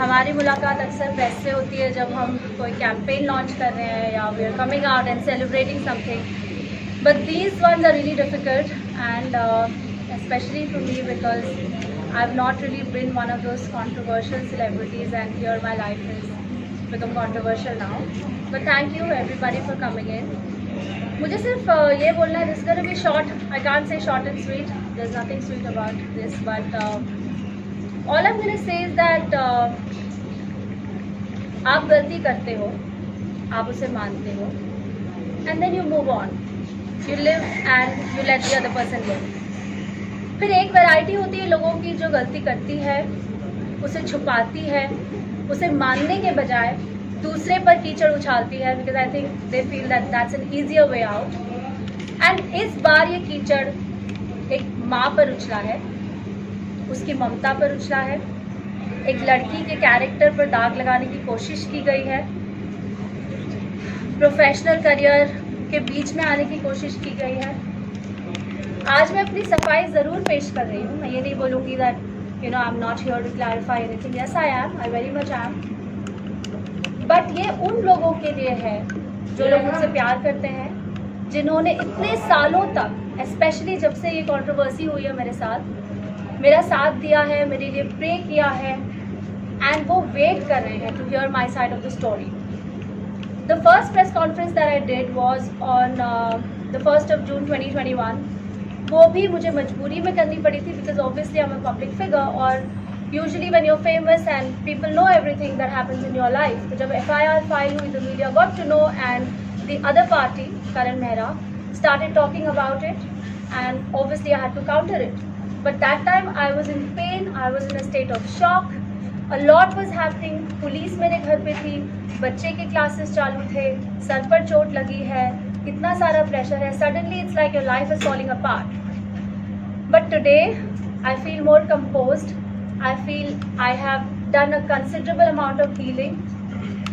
हमारी मुलाकात अक्सर प्रेस से होती है जब हम कोई कैंपेन लॉन्च कर रहे हैं या we are coming out and celebrating something, but these ones are really difficult and especially for me because I've not really been one of those controversial celebrities and here my life has become controversial now. But thank you everybody for coming in. मुझे सिर्फ ये बोलना है, this is going to be short. I can't say short and sweet. There's nothing sweet about this, but all I'm going to say is that आप गलती करते हो, आप उसे मानते हो, and then you move on. You live and you let the other person live. फिर एक वैरायटी होती है लोगों की जो गलती करती है, उसे छुपाती है, उसे मानने के बजाय दूसरे पर कीचड़ उछालती है, because I think they feel that that's an easier way out. And इस बार ये कीचड़ एक माँ पर उछला है, उसकी ममता पर उछला है, एक लड़की के कैरेक्टर पर दाग लगाने की कोशिश की गई है, प्रोफेशनल करियर के बीच में आने की कोशिश की गई है. आज मैं अपनी सफाई ज़रूर पेश कर रही हूँ. मैं ये नहीं बोलूँगी that you know I am not here to clarify anything. Yes I am, I very much am. But ये उन लोगों के लिए है जो लोग मुझसे प्यार करते हैं, जिन्होंने इतने सालों तक, स्पेशली जब से ये कंट्रोवर्सी हुई है मेरे साथ, मेरा साथ दिया है, मेरे लिए प्रे किया है, एंड वो वेट कर रहे हैं to hear my side of the story. The first press conference that I did was on the 1st of June 2021. वो भी मुझे मजबूरी में करनी पड़ी थी because obviously I am a public figure, और usually when you are famous and people know everything that happens in your life. तो जब FIR फाइल हुई the media got to know and the other party Karan Mehra started talking about it, and obviously I had to counter it. But that time I was in pain, I was in a state of shock. A lot was happening. Police मेरे घर पे थी, बच्चे के classes चालू थे, sir पर चोट लगी है, इतना सारा प्रेशर है. Suddenly it's like your life is falling apart. But today I feel more composed. I feel I have done a considerable amount of healing.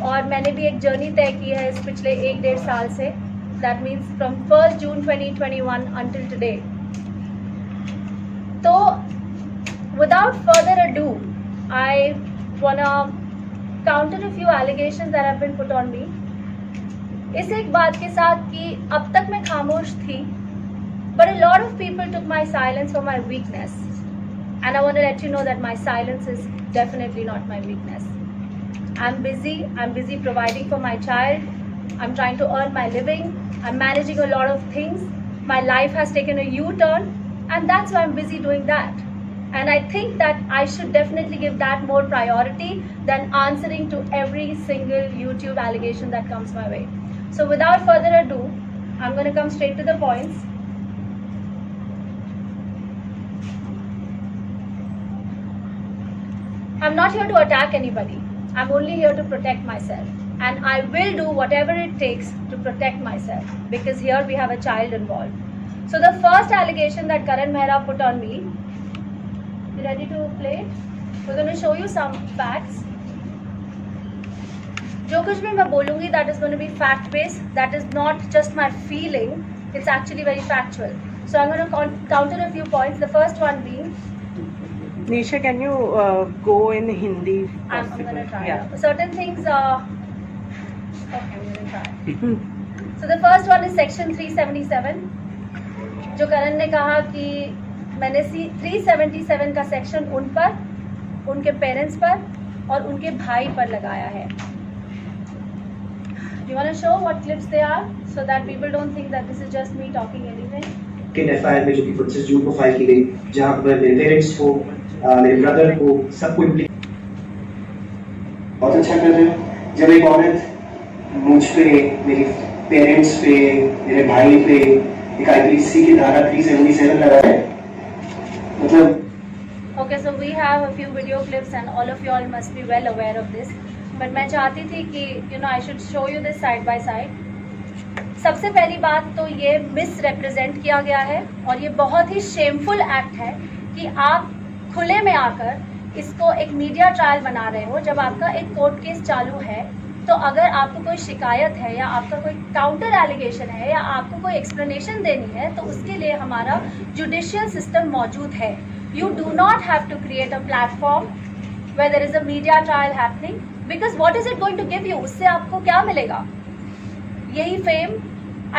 और मैंने भी एक जर्नी तय की है इस पिछले 1-1.5 साल से. That means from 1st June 2021 until today. So without further ado, I wanna counter a few allegations that have been put on me. इस एक बात के साथ कि अब तक मैं खामोश थी, but a lot of people took my silence for my weakness, and I want to let you know that my silence is definitely not my weakness. I'm busy providing for my child. I'm trying to earn my living. I'm managing a lot of things. My life has taken a U-turn, and that's why I'm busy doing that. And I think that I should definitely give that more priority than answering to every single YouTube allegation that comes my way. So without further ado, I'm going to come straight to the points. I'm not here to attack anybody. I'm only here to protect myself. And I will do whatever it takes to protect myself, because here we have a child involved. So the first allegation that Karan Mehra put on me, you ready to play it? We're going to show you some facts. जो कुछ भी मैं बोलूँगी, that is going to be fact based. That is not just my feeling. It's actually very factual. So I'm going to counter a few points. The first one being, Nisha, can you go in Hindi? I'm going to try. Yeah. Certain things okay, I'm going to try. So the first one is section 377. जो करण ने कहा कि मैंने 377 का section उन पर, उनके parents पर और उनके भाई पर लगाया है. Do you want to show what clips they are so that people don't think that this is just me talking anything? FIR में जो कि 25 जून को फाइल की गई, जहाँ पर मेरे पेरेंट्स को, मेरे ब्रदर को, सबको बहुत अच्छा कर रहे हैं. जब एक औरत मुझ पे, मेरे पेरेंट्स पे, मेरे भाई पे एक IPC की धारा 377 लगा है, मतलब. Okay, so we have a few video clips and all of you all must be well aware of this. But मैं चाहती थी कि you know I should show you this side by side. सबसे पहली बात तो ये मिसरिप्रेजेंट किया गया है और ये बहुत ही शेमफुल एक्ट है कि आप खुले में आकर इसको एक मीडिया ट्रायल बना रहे हो जब आपका एक कोर्ट केस चालू है. तो अगर आपको कोई शिकायत है या आपका कोई काउंटर एलिगेशन है या आपको कोई एक्सप्लेनेशन देनी है तो उसके लिए हमारा जुडिशियल सिस्टम मौजूद है. You do not have to create a platform where there is a media trial happening, because what is it going to give you? उससे आपको क्या मिलेगा? यही fame?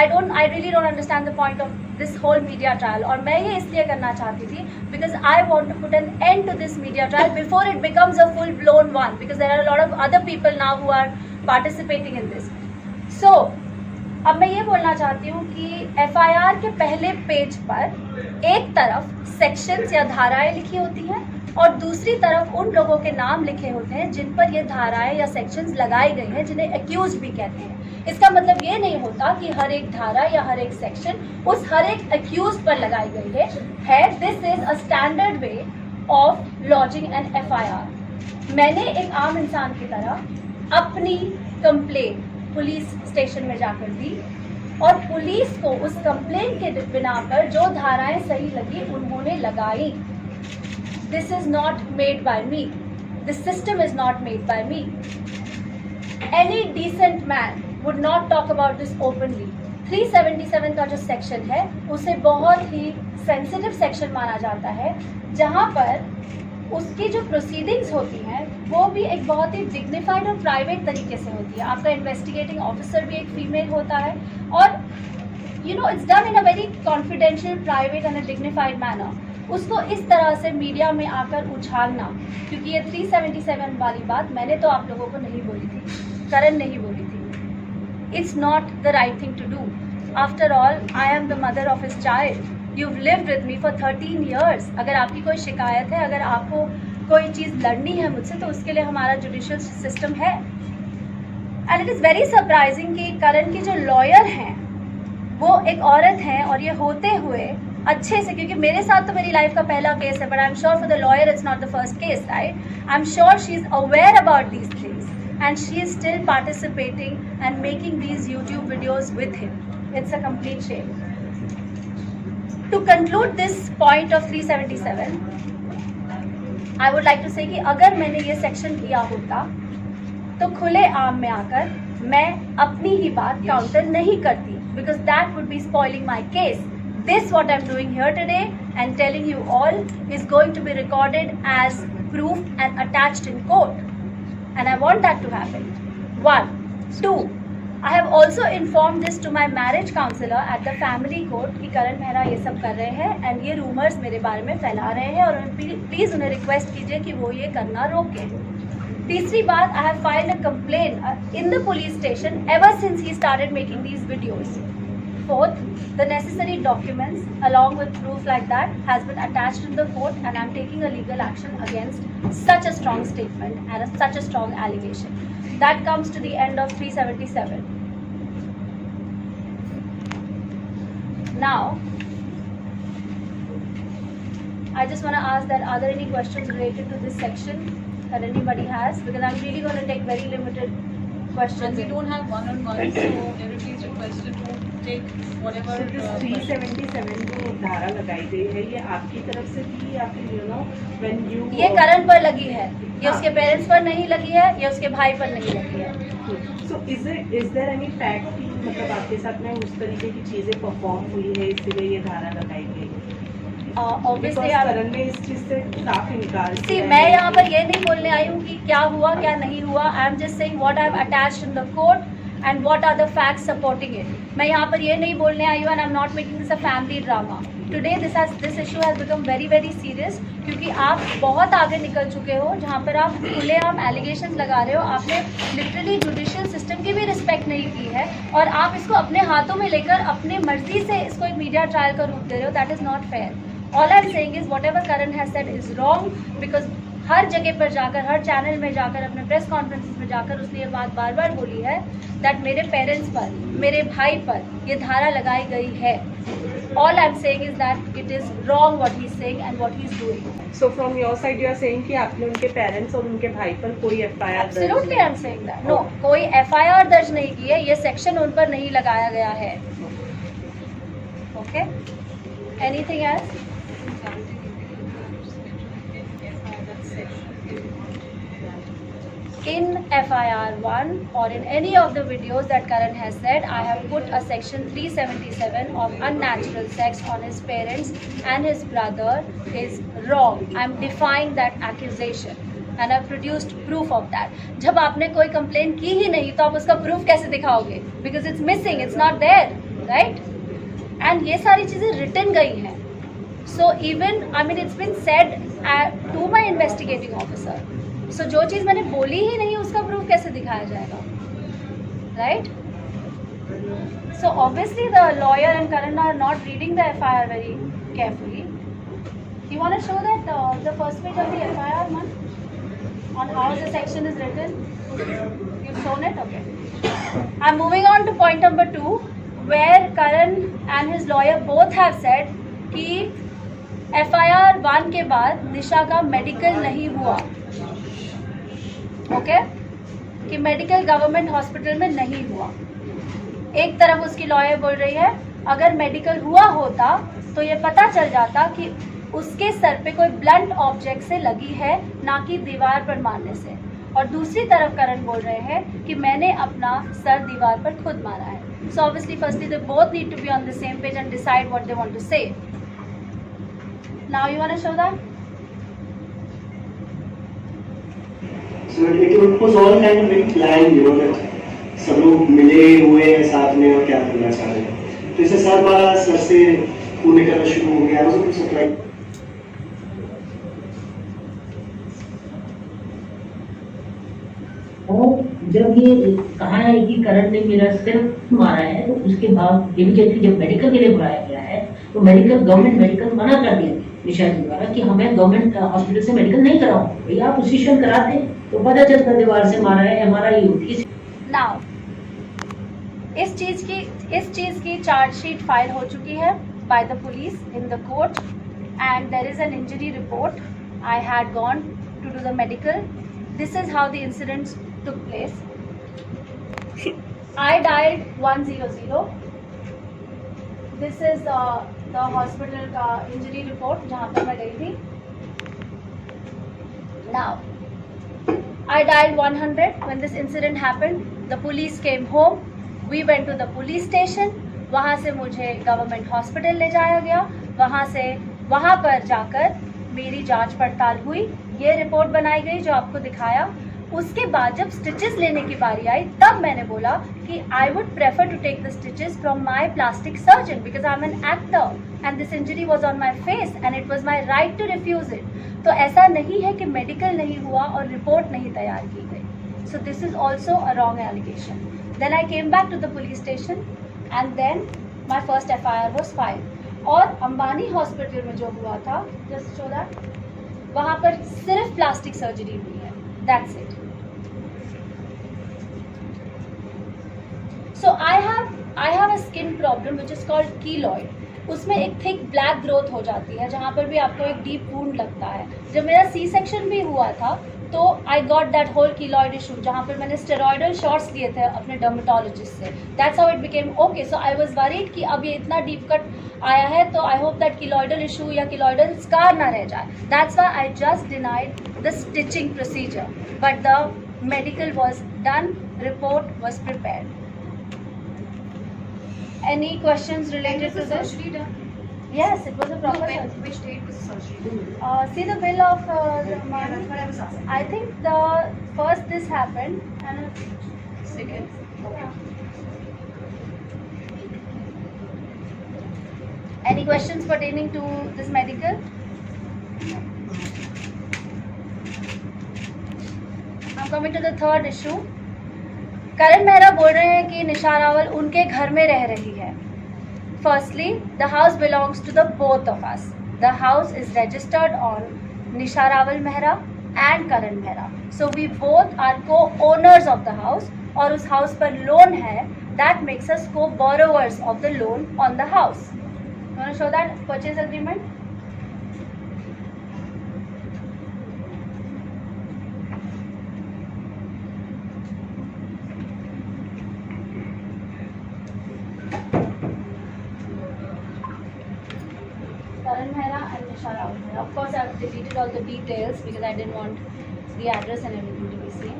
I really don't understand the point of this whole media trial. और मैं ये इसलिए करना चाहती थी because I want to put an end to this media trial before it becomes a full blown one, because there are a lot of other people now who are participating in this. So अब मैं ये बोलना चाहती हूँ कि FIR के पहले page पर एक तरफ सेक्शंस या धाराएं लिखी होती हैं और दूसरी तरफ उन लोगों के नाम लिखे होते हैं जिन पर ये धाराएं या सेक्शंस लगाई गई हैं, जिन्हें एक्यूज भी कहते हैं. इसका मतलब ये नहीं होता कि हर एक धारा या हर एक सेक्शन उस हर एक एक्यूज पर लगाई गई है. This is a standard way of lodging an FIR. मैंने एक आम इंसान की तरह अपनी कंप्लेंट पुलिस स्टेशन में जाकर दी और पुलिस को उस कंप्लेंट के बिना पर जो धाराएं सही लगी उन्होंने लगाई. This is not made by me. The system is not made by me. Any decent man would not talk about this openly. 377 का जो सेक्शन है उसे बहुत ही सेंसिटिव सेक्शन माना जाता है, जहाँ पर उसकी जो प्रोसीडिंग्स होती हैं वो भी एक बहुत ही डिग्निफाइड और प्राइवेट तरीके से होती है. आपका इन्वेस्टिगेटिंग ऑफिसर भी एक फीमेल होता है और it's done in a very confidential, private and a dignified manner. उसको इस तरह से मीडिया में आकर उछालना, क्योंकि ये 377 वाली बात मैंने तो आप लोगों को नहीं बोली थी, करण नहीं बोली थी. It's not the right thing to do. After all I am the mother of his child. You have lived with me for 13 years. अगर आपकी कोई शिकायत है, अगर आपको कोई चीज़ लड़नी है मुझसे, तो उसके लिए हमारा जुडिशियल सिस्टम है. And it is very surprising कि करण की जो लॉयर हैं वो एक औरत हैं और ये होते हुए अच्छे से, क्योंकि मेरे साथ तो मेरी लाइफ का पहला केस है, but I am sure for the lawyer it's not the first case, right? I am sure she is aware about these things and she is still participating and making these YouTube videos with him. It's a complete shame. To conclude this point of 377, I would like to say कि अगर मैंने ये section किया होता तो खुले आम में आकर मैं अपनी ही बात काउंटर नहीं करती, because that would be spoiling my case. This what I'm doing here today and telling you all is going to be recorded as proof and attached in court, and I want that to happen. 1, 2, I have also informed this to my marriage counselor at the family court कि करण मेहरा ये सब कर रहे हैं and ये rumors मेरे बारे में फैला रहे हैं और प्लीज़ उन्हें रिक्वेस्ट कीजिए कि वो ये करना रोकें. तीसरी बात, I have filed a complaint in the police station ever since he started making these videos. Fourth, the necessary documents along with proof like that has been attached in the court, and I'm taking a legal action against such a strong statement and such a strong allegation. That comes to the end of 377. Now, I just want to ask that are there any questions related to this section that anybody has, because I'm really going to take very limited questions. And we don't have one-on-one, so everybody is requested to take whatever. So this 377 जो धारा लगाई गई है, ये आपकी तरफ से थी या फिर when you ये करण पर लगी है, ये उसके पेरेंट्स पर नहीं लगी है, ये उसके भाई पर नहीं लगी है. So is there any fact कि मतलब आपके साथ में उस तरीके की चीजें परफॉर्म हुई है इसलिए ये धारा लगाई गई? ऑब्वियसली करण ने इस चीज से साफ इनकार किया. मैं यहाँ पर ये नहीं बोलने आई हूँ कि क्या हुआ क्या नहीं हुआ. I am just saying what I have attached in the court and what are the facts supporting it. मैं यहाँ पर ये नहीं बोलने आई हूँ and I am not making this a family drama. Today this issue has become very very serious, क्योंकि आप बहुत आगे निकल चुके हो, जहाँ पर आप खुलेआम एलिगेशंस लगा रहे हो. आपने लिटरली जुडिशियल सिस्टम की भी रिस्पेक्ट नहीं की है और आप इसको अपने हाथों में लेकर अपने मर्जी से इसको एक मीडिया ट्रायल का रूप दे रहे हो. That is not fair. All I'm saying is whatever Karan has said is wrong, because हर जगह पर जाकर, हर चैनल में जाकर, अपने प्रेस कॉन्फ्रेंसेस में जाकर उसने ये बात बार बार बोली है दैट मेरे पेरेंट्स पर, मेरे भाई पर ये धारा लगाई गई है. All I'm saying is that it is wrong what he's saying and what he's doing. So from your side you are saying कि आपने उनके पेरेंट्स और उनके भाई पर कोई FIR दर्ज Absolutely I'm saying that. No, कोई FIR दर्ज नहीं की है, ये सेक्शन उन पर नहीं लगाया गया है. Okay? Anything else? in FIR 1 or in any of the videos that Karan has said, I have put a section 377 of unnatural sex on his parents and his brother is wrong. I'm defying that accusation and I've produced proof of that. जब आपने कोई complaint की ही नहीं तो आप उसका proof कैसे दिखाओगे? Because it's missing, it's not there, right? And ये सारी चीज़ें written गई हैं. So even, I mean, it's been said to my investigating officer. So जो चीज़ मैंने बोली ही नहीं उसका प्रूफ कैसे दिखाया जाएगा, right? So obviously the lawyer and Karan are not reading the FIR very carefully. You want to show that the first page of the FIR, man, on how the section is written? You've shown it, okay. I'm moving on to point number 2, where Karan and his lawyer both have said कि FIR 1 के बाद निशा का medical नहीं हुआ, okay, कि medical government hospital में नहीं हुआ. एक तरफ उसकी लॉयर बोल रही है अगर मेडिकल हुआ होता तो ये पता चल जाता कि उसके सर पे कोई ब्लंट ऑब्जेक्ट से लगी है, ना कि दीवार पर मारने से. और दूसरी तरफ करण बोल रहे हैं कि मैंने अपना सर दीवार पर खुद मारा है. So obviously firstly they both need to be on the same page and decide what they want to say. Now you want to show that? So it was all kind of very planned, you know, that सब लोग मिले हुए हैं साथ में और क्या करना चाह रहे हैं. तो इसे सर मारा, सर से खून निकलना शुरू हो गया. I was a bit surprised. और जब ये कहा है कि करण ने मेरा सिर मारा है तो उसके बाद इमीडिएटली जब मेडिकल के लिए बुलाया गया है तो मेडिकल गवर्नमेंट मेडिकल मना कर दिया निशा जी द्वारा कि हमें गवर्नमेंट हॉस्पिटल से मेडिकल नहीं कराओ. भैया आप पोजीशन कराते तो पता चलता दीवार से मारा है, MRI होती. नाउ इस चीज़ की चार्जशीट फाइल हो चुकी है by the police in the court and there is an injury report. I had gone to do the medical. This is how the incidents took place. I dialed 100. This is the hospital का injury report जहाँ पर मैं गई थी. Now I dialed 100 when this incident happened. The police came home. We went to the police station. वहाँ से मुझे government hospital ले जाया गया. वहाँ पर जाकर मेरी जांच पड़ताल हुई. ये रिपोर्ट बनाई गई जो आपको दिखाया. उसके बाद जब स्टिचेस लेने की बारी आई तब मैंने बोला कि I would prefer to take the stitches from my plastic surgeon because I am an actor and this injury was on my face and it was my right to refuse it. तो ऐसा नहीं है कि medical नहीं हुआ और report नहीं तैयार की गई. So this is also a wrong allegation. Then I came back to the police station and then my first FIR was filed. और अंबानी हॉस्पिटल में जो हुआ था, जस्ट शो दैट, वहाँ पर सिर्फ प्लास्टिक सर्जरी हुई है. That's it. So I have a skin problem which is called keloid. उसमें एक थिक ब्लैक ग्रोथ हो जाती है जहाँ पर भी आपको एक डीप वुंड लगता है. जब मेरा C-सेक्शन भी हुआ था तो I got that whole keloid issue जहाँ पर मैंने स्टेरॉइडल शॉट्स लिए थे अपने डर्मेटोलॉजिस्ट से. That's how it became okay. So I was worried कि अब ये इतना डीप कट आया है तो आई होप दैट कीलॉइडल इशू या कीलॉइडल स्कार ना रह जाए. That's why I just denied the stitching procedure but the medical was done, report was prepared. Any questions related to this? Surgery done? Yes, it was a proper When, surgery. which date was the surgery? See the bill of the Yeah, money? that's what I was asking. I think the first this happened and Second. any questions pertaining to this medical? I'm coming to the third issue. करण मेहरा बोल रहे हैं कि निशा रावल उनके घर में रह रही है. Firstly the house belongs to the both of us. The house is registered on Nisha Rawal Mehra and Karan Mehra. So we both are co owners of the house और उस हाउस पर लोन है. That makes us co borrowers of the loan on the house. You want to show that purchase agreement? Karan Mehra and Nisha Rawal Mehra. Of course, I've deleted all the details because I didn't want the address and everything to be seen.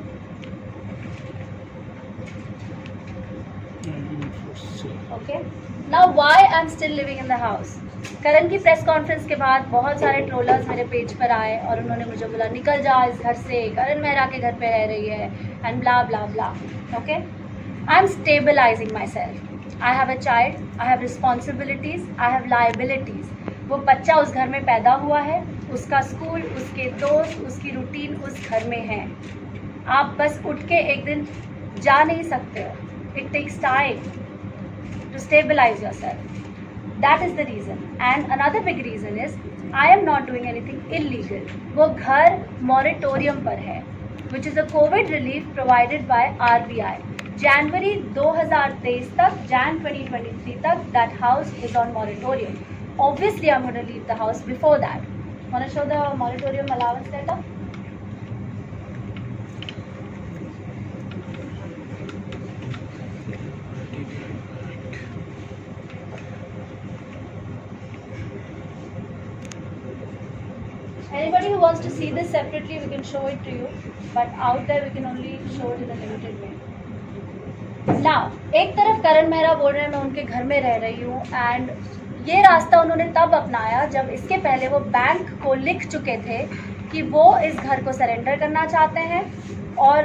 Okay. Now why I'm still living in the house? करण की press conference के बाद बहुत सारे trollers मेरे page पर आए और उन्होंने मुझे बोला निकल जा इस घर से, करण मेहरा के घर पे रह रही है and blah blah blah. Okay, I am stabilising my self. I have a child, I have responsibilities, I have liabilities. वो बच्चा उस घर में पैदा हुआ है, उसका स्कूल, उसके दोस्त, उसकी रूटीन उस घर में है. आप बस उठ के एक दिन जा नहीं सकते हो. It takes time to stabilize yourself. That is the reason. And another big reason is I am not doing anything illegal. वो घर moratorium पर है, which is a COVID relief provided by RBI. January 2023 तक, Jan 2023 तक, that house is on moratorium. Obviously, I'm going to leave the house before that. Want to show the moratorium allowance letter? Anybody who wants to see this separately, we can show it to you, but out there we can only show it in a limited way. Now, एक तरफ करण मेहरा बोल रहे हैं मैं उनके घर में रह रही हूँ, एंड ये रास्ता उन्होंने तब अपनाया जब इसके पहले वो बैंक को लिख चुके थे कि वो इस घर को सरेंडर करना चाहते हैं और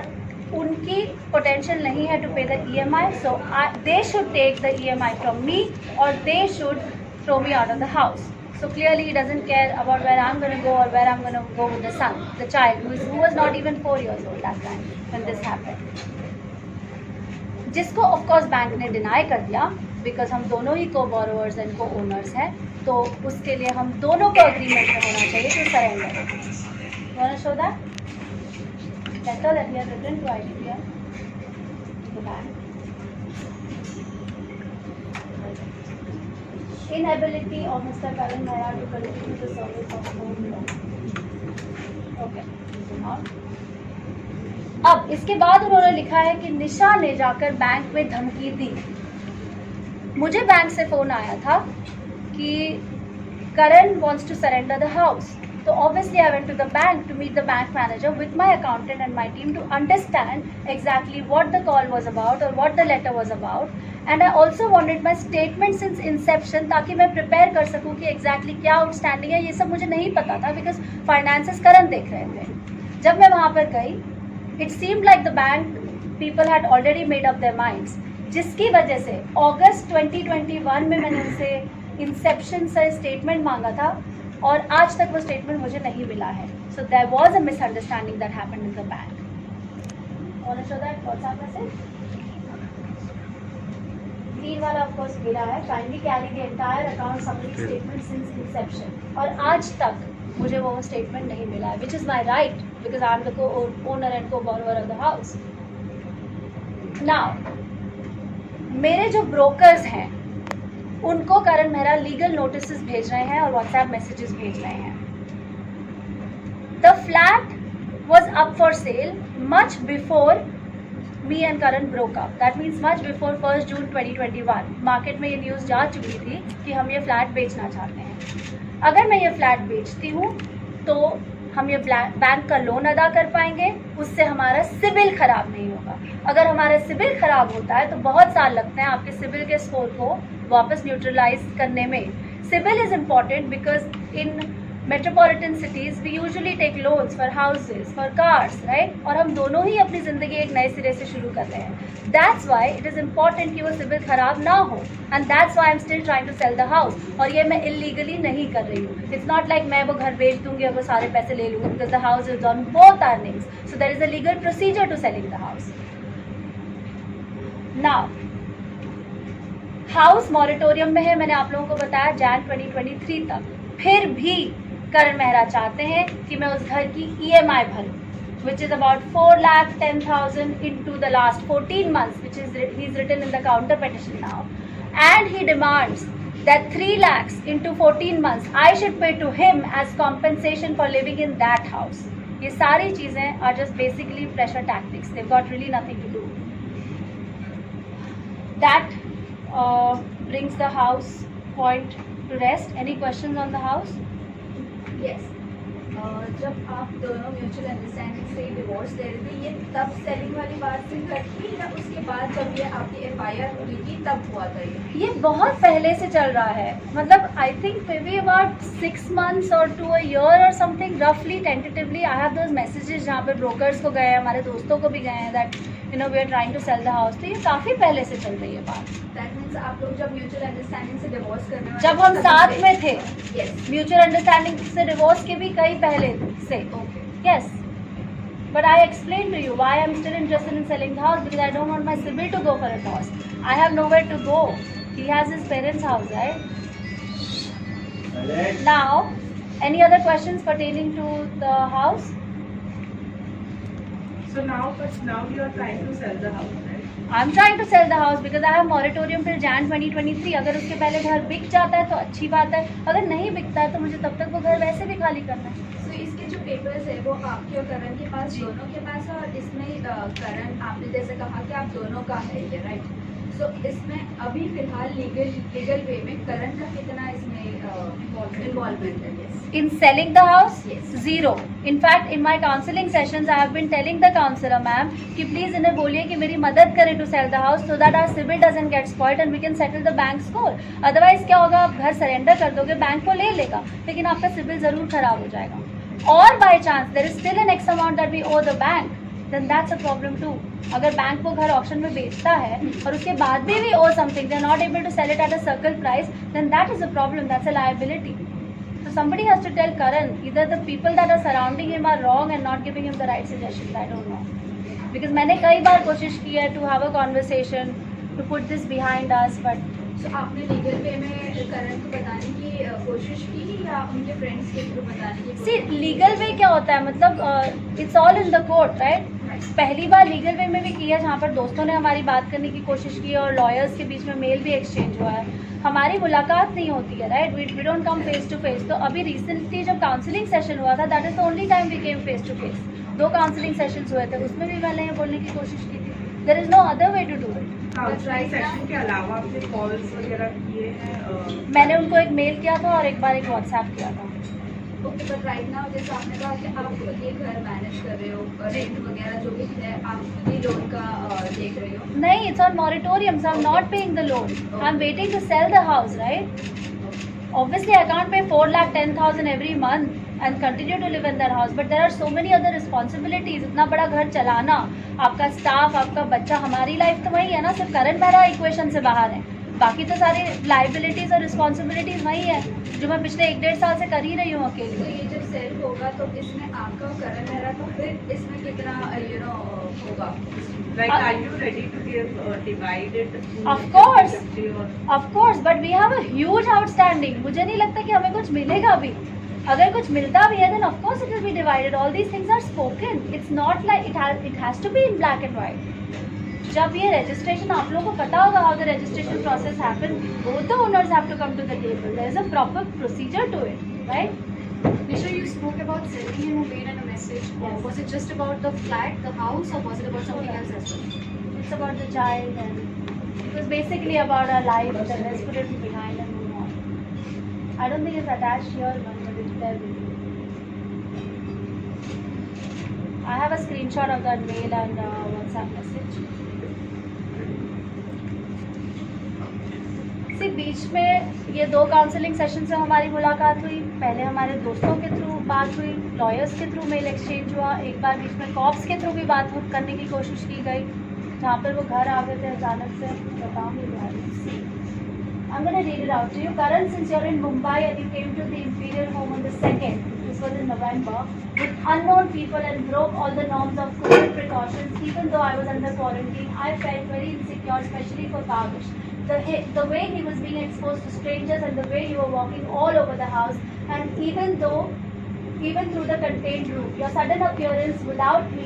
उनकी पोटेंशियल नहीं है to pay the EMI, so they should take the EMI from me और they should throw me out of the house. So clearly he doesn't care about where I'm going to go or where I'm going to go with the son, the child who was not even 4 years old that time when this happened. जिसको of course bank ने deny कर दिया because हम दोनों ही co-borrowers and co-owners हैं, तो उसके लिए हम दोनों को agreement में होना चाहिए to surrender. You want to show that letter that we have written to IDBI, the bank? Inability of Mr. Karan Mehra to continue the service of home loan. Okay. अब इसके बाद उन्होंने लिखा है कि निशा ने जाकर बैंक में धमकी दी. मुझे बैंक से फोन आया था कि करण wants to surrender the house. So obviously I went to the bank to meet the bank manager with my accountant and my team to understand exactly what the call was about or what the letter was about. And I also wanted my statement since inception ताकि मैं prepare कर सकूँ कि exactly क्या outstanding है. ये सब मुझे नहीं पता था because finances करण देख रहे थे. जब मैं वहाँ पर गई, it seemed like the bank people had already made up their minds, जिसकी वजह से अगस्त 2021 में मैंने उनसे इंसेप्शन से स्टेटमेंट मांगा था और आज तक वो स्टेटमेंट मुझे नहीं मिला है. So there was a misunderstanding that happened in the bank. Want to show that WhatsApp message? Green वाला ऑफ कोर्स गिरा है. Kindly carry the entire account summary statement since inception. और आज तक मुझे वो स्टेटमेंट नहीं मिला है, which is my right because I am the owner and co borrower of the house. Now मेरे जो ब्रोकर्स हैं उनको करण मेहरा लीगल नोटिस भेज रहे हैं और व्हाट्सएप मैसेजेस भेज रहे हैं. The flat was up for sale much before me and Karan broke up. That means much before 1st June 2021. Market में ये न्यूज़ जा चुकी थी कि हम ये फ्लैट बेचना चाहते हैं. अगर मैं ये फ्लैट बेचती हूँ तो हम ये बैंक का लोन अदा कर पाएंगे, उससे हमारा सिबिल ख़राब नहीं होगा. अगर हमारा सिबिल ख़राब होता है तो बहुत साल लगते हैं आपके सिबिल के स्कोर को वापस न्यूट्रलाइज करने में. CIBIL is important because in metropolitan cities we usually take loans for houses for cars, right. और हम दोनों ही अपनी ज़िंदगी एक नए सिरे से शुरू कर रहे हैं. That's why it is important कि वो सिबिल ख़राब ना हो, and that's why I am still trying to sell the house. और ये मैं इलीगली नहीं कर रही हूँ. इट्स नॉट लाइक मैं वो घर बेच दूँगी और वो सारे पैसे ले लूँगी because the house is on both our names. So there is a legal procedure to selling the house. Now house moratorium में है, मैंने आप लोगों को बताया जैन 2023 तक. फिर भी करण मेहरा चाहते हैं कि मैं उस घर की EMI भरूं, which is about 4,10,000 into the last 14 months, which is he's written in the counter petition now, and he demands that 3 lakhs into 14 months I should pay to him as compensation for living in that house. ये सारी चीजें are just basically pressure tactics. They've got really nothing to do. That brings the house point to rest. Any questions on the house? Yes. जब आप दोनों mutual understanding से divorce दे रहे थे, ये तब सेलिंग वाली बात से करती या उसके बाद जब ये आपकी FIR हुई थी तब हुआ था ये बहुत पहले से चल रहा है. मतलब I think may be about 6 months और टू अ ईयर और समथिंग रफली tentatively. I have those messages जहाँ पे ब्रोकर्स को गए हैं, हमारे दोस्तों को भी गए हैं that we are trying to sell the house. तो ये काफ़ी पहले से चल रही है बात. दैट मीन्स आप लोग जब म्यूचुअल अंडरस्टैंडिंग से डिवोर्स करने वाले जब हम साथ में थे, म्यूचुअल अंडरस्टैंडिंग से डिवोर्स के भी कई पहले से. Yes, but I explained to you why I'm still interested in selling the house, because I don't want my sibling to go for a toss. I have nowhere to go. He has his parents' house, right? Now, any other questions pertaining to the house? So now you are trying to sell the house, right? I'm trying to sell the house because I have moratorium till Jan 2023. अगर उसके पहले घर बिक जाता है तो अच्छी बात है, अगर नहीं बिकता है तो मुझे तब तक वो घर वैसे भी खाली करना है. So इसके जो पेपर्स है वो आपके और करण के पास दोनों के पास है, और इसमें करण आपने जैसे कहा कि आप दोनों का है ये, राइट? सो इसमें अभी फिलहाल लीगल वे में करण का कितना इसमें इन्वॉल्वमेंट है? In selling the house? Yes. Zero. In fact, in my counseling sessions, I have been telling the counselor, ma'am, कि please इन्हें बोलिए कि मेरी मदद करें to sell the house so that our CIBIL doesn't get spoiled and we can settle the bank score. Otherwise क्या होगा, आप घर सरेंडर कर दोगे, बैंक को ले लेगा, लेकिन आपका CIBIL ज़रूर खराब हो जाएगा. और by chance there is still an X amount that we owe the bank, then that's a problem too. अगर बैंक वो घर ऑक्शन में बेचता है और उसके बाद भी we owe something, they're not able to sell it at a circle price, then that is a problem, that's a liability. So somebody has to tell Karan, either the people that are surrounding him are wrong and not giving him the right suggestions, I don't know. Because मैंने कई बार कोशिश की है to have a conversation, to put this behind us, but so आपने legal way में करण को बताने की कोशिश की या उनके फ्रेंड्स के थ्रू बताने की? See, लीगल वे क्या होता है, मतलब it's all in the court, right? पहली बार लीगल वे में भी किया जहाँ पर दोस्तों ने हमारी बात करने की कोशिश की और लॉयर्स के बीच में मेल भी एक्सचेंज हुआ है. हमारी मुलाकात नहीं होती है, right? We don't come face to face. तो अभी रिसेंटली जब काउंसलिंग सेशन हुआ था, that is the only time we came face to face. 2 counselling sessions हुए थे, उसमें भी मैंने ये बोलने की कोशिश की थी. There is no other way to do it. Counselling session के अलावा आपने कॉल्स वगैरह किए हैं? मैंने उनको एक मेल किया था और एक बार एक व्हाट्सएप किया था. ओके, बट राइट नाउ जैसे आपने कहा कि आप ये घर मैनेज कर रहे हो, रेंट वगैरह जो भी है आप खुद ही लोन का देख रहे हो? नहीं, it's on moratorium, so I'm not paying the loan. I'm waiting to sell the house, right? Obviously, I can't pay 4,10,000 every month and continue to live in that house, but there are so many other responsibilities. इतना बड़ा घर चलाना, आपका staff, आपका बच्चा, हमारी life तो वही है ना, सिर्फ करण मेरा इक्वेशन से बाहर है. बाकी तो सारी लाइबिलिटीज और रिस्पॉन्सिबिलिटीज वही है जो मैं पिछले 1-1.5 साल से कर ही रही हूँ अकेले. तो ये जब सेल होगा तो इसमें आपका और करण मेहरा, तो फिर इसमें कितना होगा? Like, are you ready to give divided? Of course, but we have a huge outstanding. मुझे नहीं लगता कि हमें कुछ मिलेगा अभी. अगर कुछ मिलता भी है then of course it will be divided. All these things are spoken. It's not like it has to be in black and white. जब ये registration, आप लोगों को पता होगा how the registration process happens. Both the owners have to come to the table. There is a proper procedure to it, right? Nisha, you spoke about sending him a mail and a message. Was it just about the flat, the house, or was it about something else as well? It's about the child, and it was basically about our life. Then let's put it behind and move on. I don't think it's attached here, but it's there with you. I have a screenshot of that mail and WhatsApp message. See, बीच में ये 2 counselling session से हमारी मुलाकात हुई. पहले हमारे दोस्तों के थ्रू बात हुई, लॉयर्स के थ्रू मेल एक्सचेंज हुआ, एक बार बीच में कॉप्स के थ्रू भी बात करने की कोशिश की गई जहाँ पर वो घर आ गए थे अचानक से. बताऊँ नहीं, I'm going to read it out to you. Karan, since you're in Mumbai and you came to the Imperial Home on the 2nd, this was in November, with unknown people and broke all the norms of COVID precautions, even though I was under quarantine, I felt very insecure, especially for Kavish. The way he was being exposed to strangers and the way you were walking all over the house, and even through the contained room, your sudden appearance without me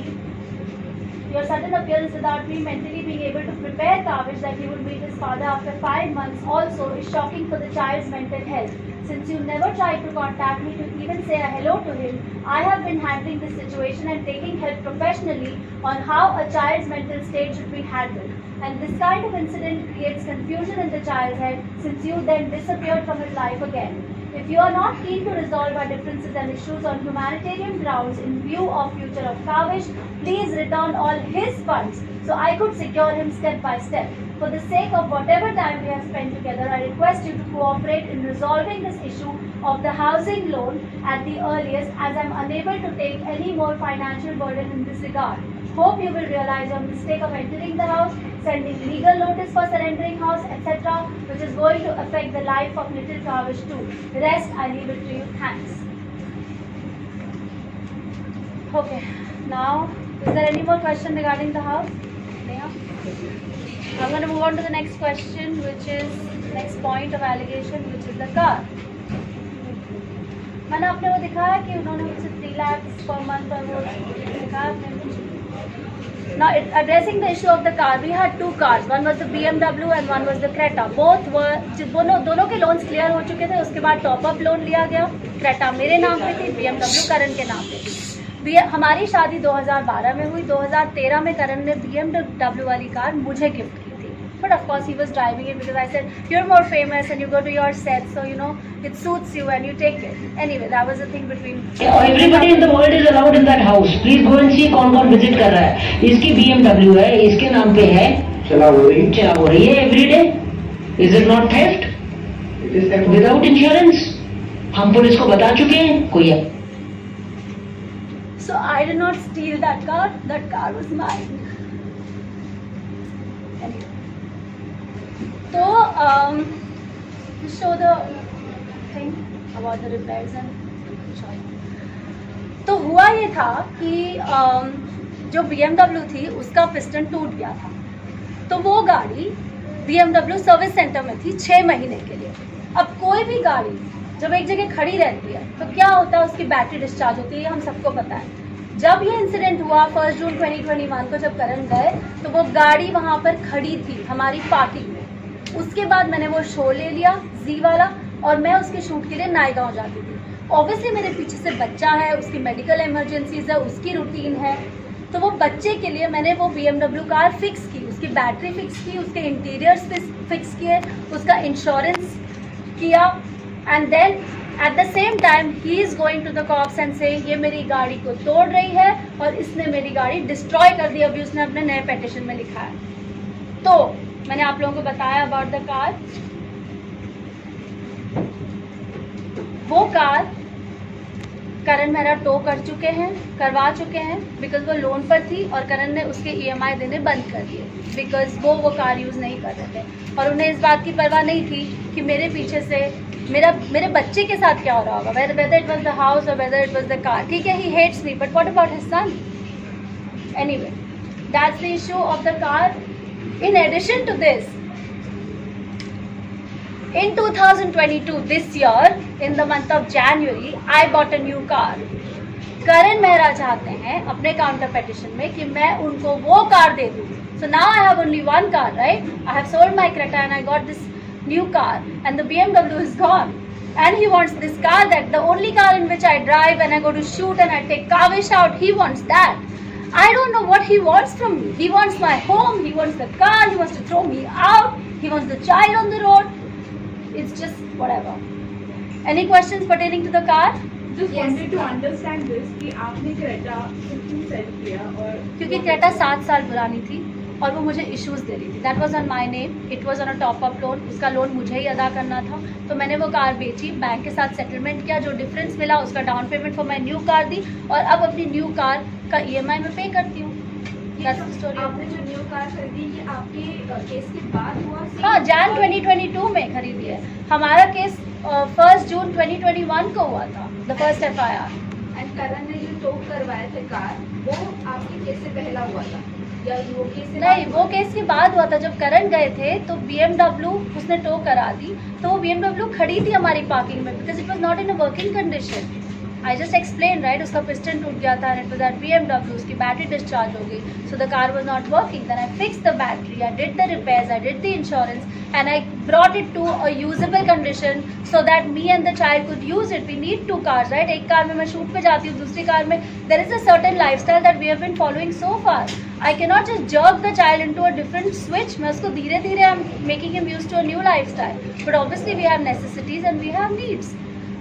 mentally being able to prepare Kavish that he would meet his father after 5 months also is shocking for the child's mental health. Since you never tried to contact me to even say a hello to him, I have been handling this situation and taking help professionally on how a child's mental state should be handled. And this kind of incident creates confusion in the child's head since you then disappeared from his life again. If you are not keen to resolve our differences and issues on humanitarian grounds in view of future of Kavish, please return all his funds so I could secure him step by step. For the sake of whatever time we have spent together, I request you to cooperate in resolving this issue of the housing loan at the earliest, as I am unable to take any more financial burden in this regard. Hope you will realize your mistake of entering the house, sending legal notice for surrendering house, etc., which is going to affect the life of little Kavish too. The rest I leave it to you. Thanks. Okay, now is there any more question regarding the house? Neha? I'm going to move on to the next question, which is next point of allegation, which is the car. मैंने आपने वो दिखाया कि उन्होंने मुझसे 3 lakh per month पर वो दिखाया आपने मुझे. Now, addressing the issue of the car, we had 2 cars. One was the BMW and one was the Creta. Both were दोनों के loans clear हो चुके थे. उसके बाद top up loan लिया गया. Creta मेरे नाम पे थी, BMW करण के नाम पे थी. हमारी शादी 2012 में हुई. 2013 में करण ने BMW वाली कार मुझे गिफ्ट की थी. But of course he was driving it because I said you're more famous and you go to your set, so you know it suits you and you take it. Anyway, that was the thing between. Everybody in the world is allowed in that house. Please go and see कौन visit कर रहा है. इसकी BMW है, इसके नाम पे है. चला हो रही है every day. Is it not theft? It is theft without insurance. हम पुलिस को बता चुके हैं. कोई है. So I did not steal that car. That car was mine. Anyway. So, show the thing about the repairs and sorry. तो हुआ ये था कि जो BMW थी उसका पिस्टन टूट गया था. तो वो गाड़ी BMW सर्विस सेंटर में थी 6 महीने के लिए. अब कोई भी गाड़ी जब एक जगह खड़ी रहती है तो क्या होता है, उसकी बैटरी डिस्चार्ज होती है, ये हम सबको पता है. जब ये इंसिडेंट हुआ 1 जून 2021 को, जब करण गए तो वो गाड़ी वहाँ पर खड़ी थी हमारी पार्किंग में. उसके बाद मैंने वो शो ले लिया जी वाला, और मैं उसके शूट के लिए नायगांव जाती थी. ऑब्वियसली मेरे पीछे से बच्चा है, उसकी मेडिकल इमरजेंसीज है, उसकी रूटीन है. तो वो बच्चे के लिए मैंने वो BMW कार फिक्स की, उसकी बैटरी फिक्स की, उसके इंटीरियर्स फिक्स किए, उसका इंश्योरेंस किया. And then at the same time he is going to the cops and say ये मेरी गाड़ी को तोड़ रही है और इसने मेरी गाड़ी डिस्ट्रॉय कर दी. अभी उसने अपने नए पेटिशन में लिखा है. तो मैंने आप लोगों को बताया अबाउट द कार. वो कार करण मेरा टो करवा चुके हैं बिकॉज वो लोन पर थी और करण ने उसके EMI देने बंद कर दिए बिकॉज वो कार यूज़ नहीं कर रहे थे. और उन्हें इस बात की परवाह नहीं थी कि मेरे पीछे से मेरे बच्चे के साथ क्या हो रहा होगा, whether it was the house or whether it was the car. ठीक है, he hates me, but what about his son? Anyway, that's the issue of the car. In addition to this, in 2022, this year, in the month of January, I bought a new car. करण मेहरा चाहते हैं अपने counter petition में कि मैं उनको वो car दे दूँ. So now I have only one car, right? I have sold my Creta and I got this new car, and the BMW is gone. And he wants this car, that the only car in which I drive and I go to shoot and I take Kavish out. He wants that. I don't know what he wants from me. He wants my home, he wants the car, he wants to throw me out, he wants the child on the road. It's just whatever. Any questions pertaining to the car? Just wanted to understand this कि आपने Creta क्यों cell किया और क्योंकि Creta 7 साल पुरानी थी और वो मुझे इश्यूज दे रही थी. That was on my name, it was on a top up loan. उसका लोन मुझे ही अदा करना था. तो मैंने वो कार बेची, बैंक के साथ सेटलमेंट किया, जो डिफरेंस मिला उसका down payment for my new car दी और अब अपनी न्यू कार का EMI में पे करती हूँ. आपने जो न्यू कार खरीदी ये आपके केस के बाद हुआ? हाँ, Jan 2022 में खरीदी है. हमारा केस 1 जून 2021 को हुआ था, द फर्स्ट FIR. एंड करण ने जो टो करवाया था कार, वो आपके केस से पहला हुआ था या वो केस से? नहीं, वो केस के बाद हुआ था. जब करण गए थे तो BMW उसने टो करा दी, तो वो BMW खड़ी थी हमारी पार्किंग में because it was not in a working condition. I just explained, right? उसका piston टूट गया था and it was at BMW. उसकी बैटरी डिस्चार्ज हो गई, so the car was not working. Then I fixed the battery, I did the repairs, I did the insurance, and I brought it to a usable condition so that me and the child could use it. We need 2 cars, right? एक car में मैं shoot पे जाती हूँ, दूसरी car में there is a certain lifestyle that we have been following so far. I cannot just jerk the child into a different switch. मैं उसको धीरे धीरे I'm making him used to a new lifestyle. But obviously we have necessities and we have needs.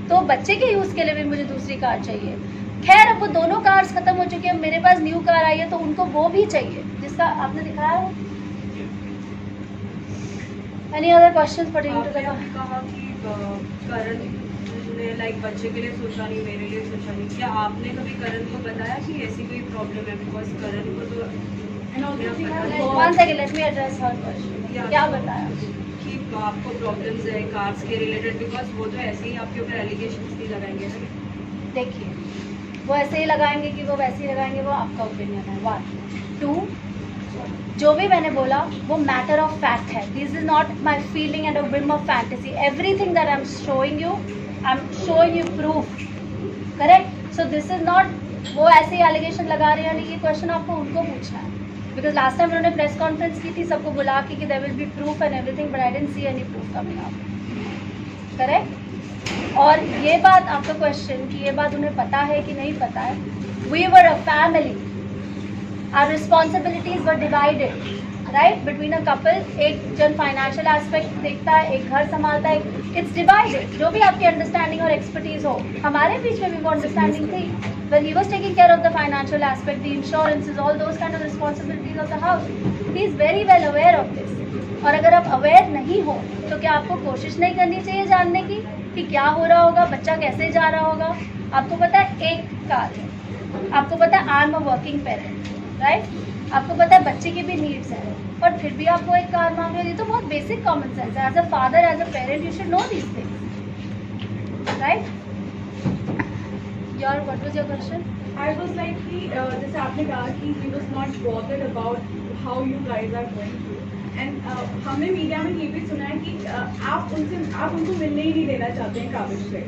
तो बच्चे के use के लिए भी मुझे दूसरी कार चाहिए। खैर अब वो दोनों कार्स खत्म हो चुकी है, मेरे पास न्यू कार आई है तो उनको वो भी चाहिए जिसका आपने दिखाया है। Any other questions pertaining to the आपने कहा कि करण ने लाइक बच्चे के लिए सोचा नहीं, मेरे लिए सोचा नहीं। क्या आपने कभी करण को बताया कि ऐसी कोई प्रॉब्लम है? बिकॉज करण को तो one second, let me address her question. क्या बताया कि आपको प्रॉब्लम्स है कार्स के रिलेटेड? बिकॉज वो तो ऐसे ही आपके ऊपर एलिगेशंस नहीं लगाएंगे ना। देखिए, वो ऐसे ही लगाएंगे कि वो वैसे ही लगाएंगे, वो आपका ओपिनियन है। 1 2 जो भी मैंने बोला वो मैटर ऑफ फैक्ट है। This is not my feeling and a whim of fantasy. Everything that I am showing you, I am showing you proof, correct? So this is not वो ऐसे ही एलिगेशन लगा रहे हैं, नहीं, ये क्वेश्चन आपको उनको पूछना है। बिकॉज लास्ट टाइम उन्होंने प्रेस कॉन्फ्रेंस की थी सबको बुला के कि there will be proof and everything, but I didn't see any proof coming up, correct? और ये बात आपका क्वेश्चन कि ये बात उन्हें पता है कि नहीं पता है, we were a family, our responsibilities were divided, right, between a couple. एक जन फाइनेंशियल एस्पेक्ट देखता है, एक घर संभालता है, इट्स डिवाइडेड। जो भी आपकी अंडरस्टैंडिंग और एक्सपर्टीज हो, हमारे बीच में भी वो अंडरस्टैंडिंग थी। When he was taking care of the financial aspect, the insurances, all those kind of responsibilities of the house, he is very well aware of this. और अगर आप अवेयर नहीं हो तो क्या आपको कोशिश नहीं करनी चाहिए जानने की कि क्या हो रहा होगा, बच्चा कैसे जा रहा होगा? आपको पता है एक कार है, आपको पता है आई am a working parent, right, आपको पता है बच्चे की भी नीड्स हैं, और फिर भी आपको एक कार मांग रहे हो। ये तो बहुत बेसिक कॉमन सेंस है। As a father, as a parent, you should know these things, right? Your what was your question? I was like कि जैसे आपने कहा कि he was not bothered about how you guys are going through, and हमने media में ये भी सुना है कि आप उनको मिलने ही नहीं देना चाहते हैं काबिश से।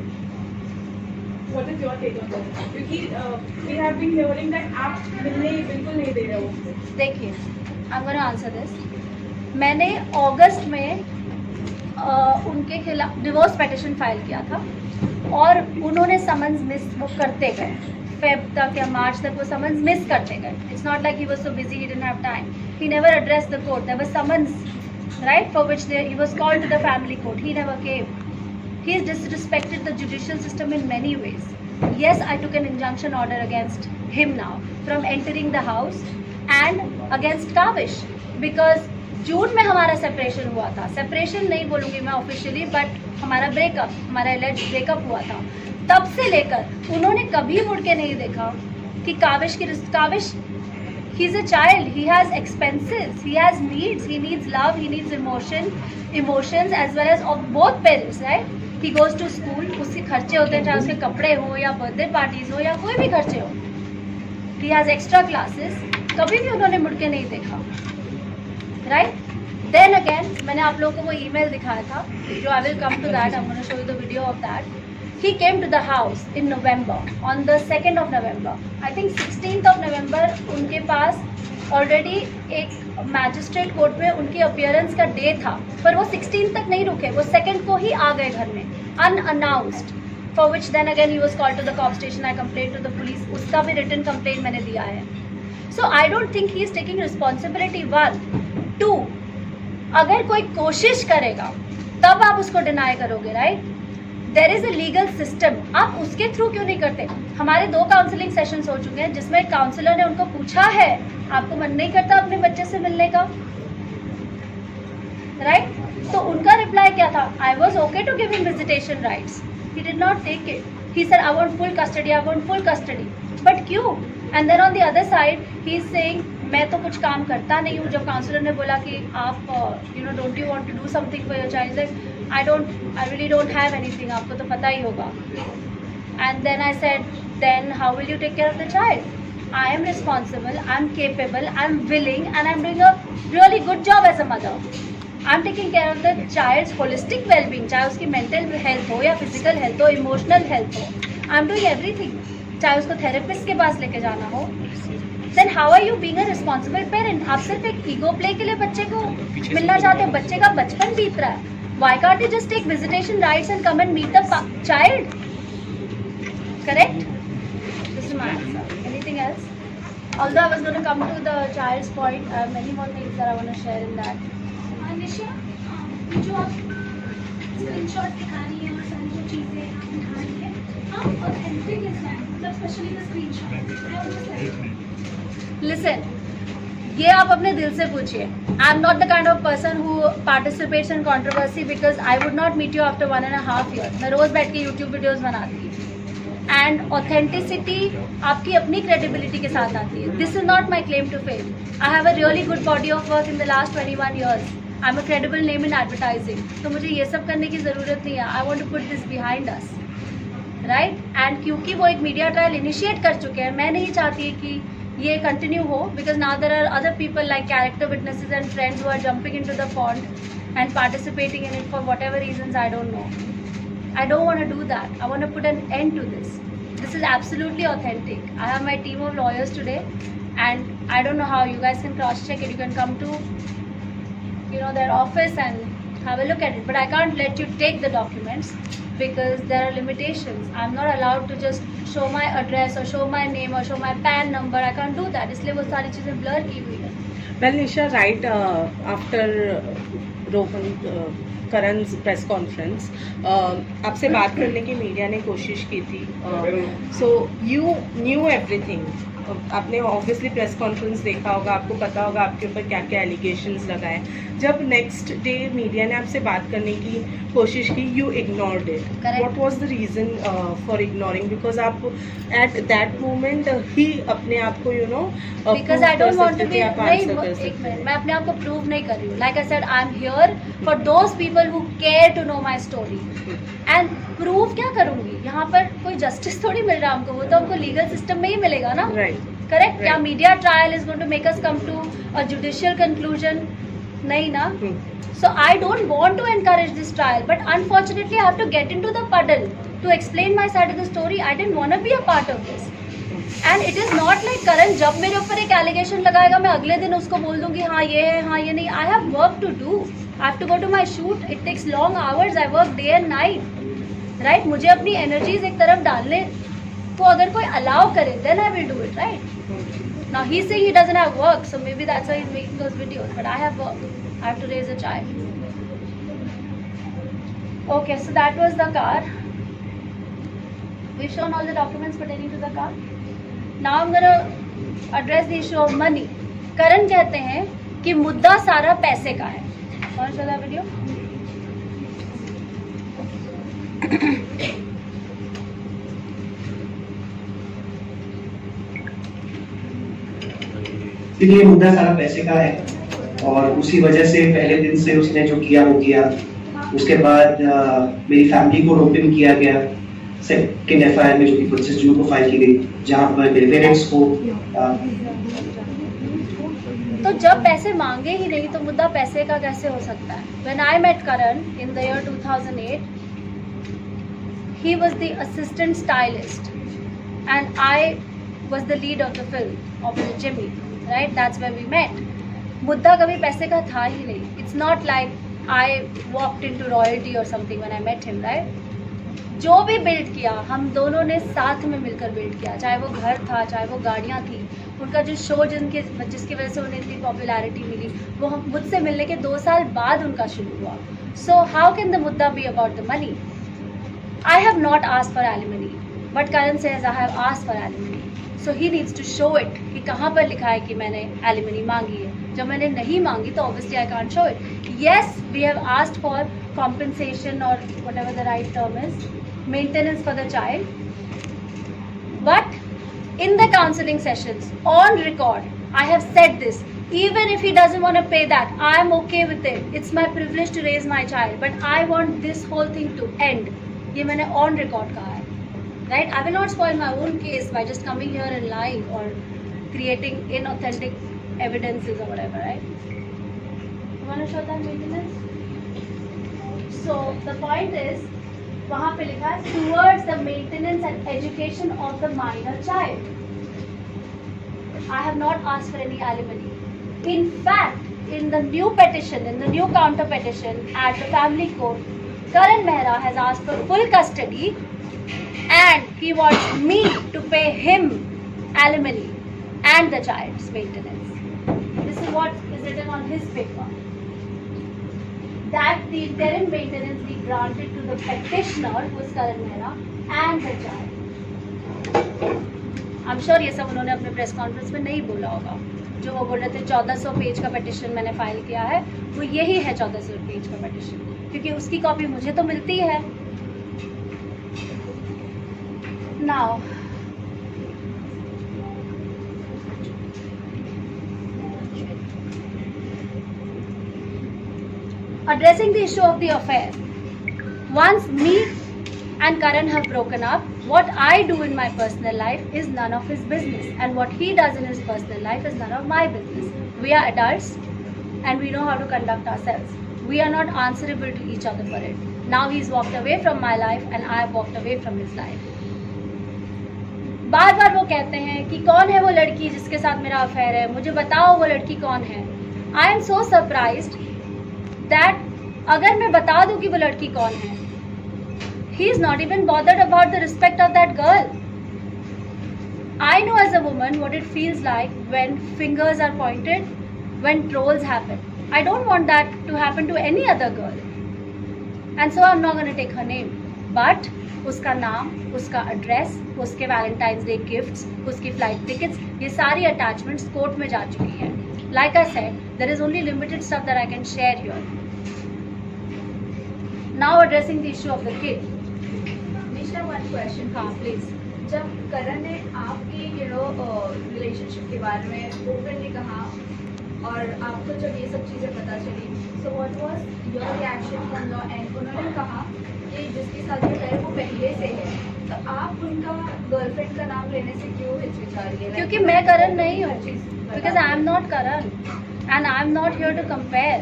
What is your take on that? क्योंकि we have been hearing that आप मिलने ही बिल्कुल नहीं दे रहे हो उससे। देखिए, I'm going to answer this. मैंने अगस्त में उनके खिलाफ डिवोर्स पिटिशन फाइल किया था और उन्होंने समन्स मिस वो करते गए, फेब तक या मार्च तक वो समन्स मिस करते गए। It's not like he was so busy, he didn't have time, he never addressed the court. There was summons, right, for which he was called to the family court, he never came. He has disrespected the judicial system in many ways. Yes, I took an injunction order against him now from entering the house and against Kavish because जून में हमारा separation हुआ था। Separation नहीं बोलूँगी मैं officially, but हमारा breakup, हमारा एलिज breakup हुआ था। तब से लेकर उन्होंने कभी मुड़ के नहीं देखा कि काविश ही is a child, he has expenses, he has needs, he needs love, he needs emotions as well as of both parents, right. He goes to school, उसके खर्चे होते हैं, चाहे उसके कपड़े हो या बर्थडे पार्टीज हो या कोई भी खर्चे हो। ही हैज़ एक्स्ट्रा क्लासेस, कभी भी उन्होंने मुड़ के नहीं देखा, राइट। देन अगेन मैंने आप लोगों को वो ईमेल दिखाया था, जो I will come to that, I am gonna show you the video of that. He came to the house in November, on the 2nd of November, I think 16th of November उनके पास already एक magistrate court में उनकी appearance का day था, पर वो 16 तक नहीं रुके, वो 2nd को ही आ गए घर में unannounced, for which then again he was called to the cop station, I complain to the police, उसका भी रिटन कंप्लेन मैंने दिया है। So I don't think he is taking responsibility. 1 2 अगर कोई कोशिश करेगा तब आप उसको डिनाई करोगे, right. There is a legal system, आप उसके थ्रू क्यों नहीं करते? हमारे 2 काउंसलिंग सेशंस हो चुके हैं जिसमें काउंसलर ने उनको पूछा है आपको मन नहीं करता अपने बच्चे से मिलने का, राइट। तो उनका रिप्लाई क्या था? I was okay to give him visitation rights, he did not take it, he said I want full custody, I want full custody, but क्यों? And then on the other side he is saying मैं तो कुछ काम करता नहीं हूँ। जब counsellor ने बोला कि आप don't you want to do something for your child, I really don't have anything, आपको तो पता ही होगा। And then I said then how will you take care of the child? I am responsible, I am capable, I am willing and I am doing a really good job as a mother. I am taking care of the child's holistic wellbeing, चाहे उसकी mental health हो या physical health हो, emotional health हो, आई am doing everything, चाहे उसको therapist के पास लेके जाना हो। Then how are you being a responsible parent? आप सिर्फ एक ईगो प्ले के लिए बच्चे को मिलना चाहते हैं, बच्चे का बचपन बीत रहा है। Why can't you just take visitation rights and come and meet the child? Correct? This is my answer. Anything else? Although I was going to come to the child's point, I have many more things that I want to share in that. निशा, जो आप screenshot दिखा रही हैं और सारी जो चीज़ें आप दिखा रही हैं how authentic is that? Especially the screenshot. I almost like Listen, ये आप अपने दिल से पूछिए. I am not the kind of person who participates in controversy because I would not meet you after 1.5 years. मैं रोज बैठ के यूट्यूब वीडियोस बनाती. एंड ऑथेंटिसिटी आपकी अपनी क्रेडिबिलिटी के साथ आती है. This is not my claim to fame. I have a really good body of work in the last 21 years. I am a credible name in advertising. तो मुझे ये सब करने की ज़रूरत नहीं है. I want to put this behind us, right. And क्योंकि वो एक मीडिया ट्रायल इनिशिएट कर चुके हैं, मैं नहीं चाहती कि ये कंटिन्यू हो, because now there are other people like character witnesses and friends who are jumping into the pond and participating in it for whatever reasons. I don't know. I don't want to do that. I want to put an end to this. This is absolutely authentic. I have my team of lawyers today, and I don't know how you guys can cross-check it. You can come to, their office and have a look at it. But I can't let you take the documents because there are limitations. I'm not allowed to just show my address or show my name or show my PAN number. I can't do that. इसलिए वो सारी चीज़ें blur की हुई है. Well, Nisha, right after Rohan Karan's press conference, आपसे बात करने की मीडिया ने कोशिश की थी. So you knew everything. आपने ऑब्वियसली प्रेस कॉन्फ्रेंस देखा होगा, आपको पता होगा आपके ऊपर क्या क्या एलिगेशंस लगाए. जब नेक्स्ट डे मीडिया ने आपसे बात करने की कोशिश की, you ignored it. What was the reason for ignoring? Because आप एट दैट मोमेंट ही अपने आप को because I don't want to be. एक मिनट, मैं अपने आप को प्रूव नहीं कर रही हूँ. Like I said, I am here for those people who care to know my story. And prove क्या करूँगी? यहाँ पर कोई जस्टिस थोड़ी मिल रहा है हमको. वो तो हमको लीगल सिस्टम में ही मिलेगा ना. करेक्ट. क्या media trial is going to make us come to a judicial conclusion? नहीं ना. So I don't want to encourage this trial, but unfortunately I have to get into the puddle to explain my side of the story. I didn't want to be a part of this. And it is not like Karan जब मेरे ऊपर एक allegation लगाएगा मैं अगले दिन उसको बोल दूँगी हाँ ये है हाँ ये नहीं. I have work to do. I have to go to my shoot. It takes long hours. I work day and night. Right? मुझे अपनी energies एक तरफ डालने को अगर कोई allow करे, then I will do it. Right? Now he's saying he doesn't have work, so maybe that's why he's making those videos. But I have work. I have to raise a child. Okay, so that was the car. We've shown all the documents pertaining to the car. Now I'm going to address the issue of money. Karan कहते हैं कि मुद्दा सारा पैसे का है. कौन सा था वीडियो? ये मुद्दा सारा पैसे का है और उसी वजह से पहले दिन से उसने जो किया वो किया. उसके बाद मेरी फैमिली को रोपिन किया गया सेकंड एफआईआर में जो कि 25 जून को फाइल की गई, जहां पर मेरे पेरेंट्स को तो जब पैसे मांगे ही नहीं तो मुद्दा पैसे का कैसे हो सकता है? When I met Karan in the year 2008, he was the assistant stylist and I was the lead of the film of Jimmy. Right? That's where we met. मुद्दा कभी पैसे का था ही नहीं. It's not like I walked into royalty or something when I met him, right? जो भी build किया हम दोनों ने साथ में मिलकर बिल्ड किया, चाहे वो घर था चाहे वो गाड़ियाँ थी. उनका जो शो जिसकी वजह से उन्हें इतनी पॉपुलैरिटी मिली वो हम मुझसे मिलने के 2 साल बाद उनका शुरू हुआ. सो हाउ कैन द मुद्दा be about the money? I have not asked for alimony, but Karan says I have asked for alimony. So he needs to show it कि कहाँ पर लिखा है कि मैंने एलिमनी मांगी है. जब मैंने नहीं मांगी तो obviously I can't show it. Yes, we have asked for compensation or whatever the right term is, maintenance for the child. But in the counseling sessions, on record, I have said this. Even if he doesn't want to pay that, I am okay with it. It's my privilege to raise my child. But I want this whole thing to end. ये मैंने on record कहा है. Right? I will not spoil my own case by just coming here and lying or creating inauthentic evidences or whatever, right? You want to show that maintenance? So the point is, वहाँ पे लिखा है towards the maintenance and education of the minor child. I have not asked for any alimony. In fact, in the new petition, in the new counter petition at the family court, Karan Mehra has asked for full custody. And he wants me to pay him alimony and the child's maintenance. This is what is written on his paper. that the interim maintenance be granted to the petitioner, who is Karan Mehra, and the child. I'm sure ये सब उन्होंने अपने press conference में नहीं बोला होगा. जो वो बोल रहे थे 1400 पेज का पिटिशन मैंने फाइल किया है, वो यही है 1400 पेज का पिटिशन, क्योंकि उसकी कॉपी मुझे तो मिलती है. Now addressing the issue of the affair. Once me and Karan have broken up, what I do in my personal life is none of his business, and what he does in his personal life is none of my business. We are adults and we know how to conduct ourselves. We are not answerable to each other for it. Now he's walked away from my life and I have walked away from his life. बार बार वो कहते हैं कि कौन है वो लड़की जिसके साथ मेरा अफेयर है, मुझे बताओ वो लड़की कौन है. I am so surprised that अगर मैं बता दूं कि वो लड़की कौन है, he is not even bothered about the respect of that girl. I know as a woman what it feels like when fingers are pointed, when trolls happen. I don't want that to happen to any other girl. And so I'm not going to take her name. But उसका नाम, उसका address, उसके Valentine's day gifts, उसकी flight tickets, ये सारी attachments court में जा चुकी हैं. Like I said, there is only limited stuff that I can share here. Now addressing the issue of the kid. Nisha, one question हाँ please. जब करण ने आपकी रिलेशनशिप के बारे में ओपनली कहा और आपको जब ये सब चीज़ें पता चली, so what was your reaction from your and? उन्होंने कहा कि जिसके साथ ये है वो पहले से है, तो आप उनका गर्लफ्रेंड का नाम लेने से क्यों हिचकिचा रही है? क्योंकि मैं करण नहीं हूँ. Because I am not Karan and I am not here to compare.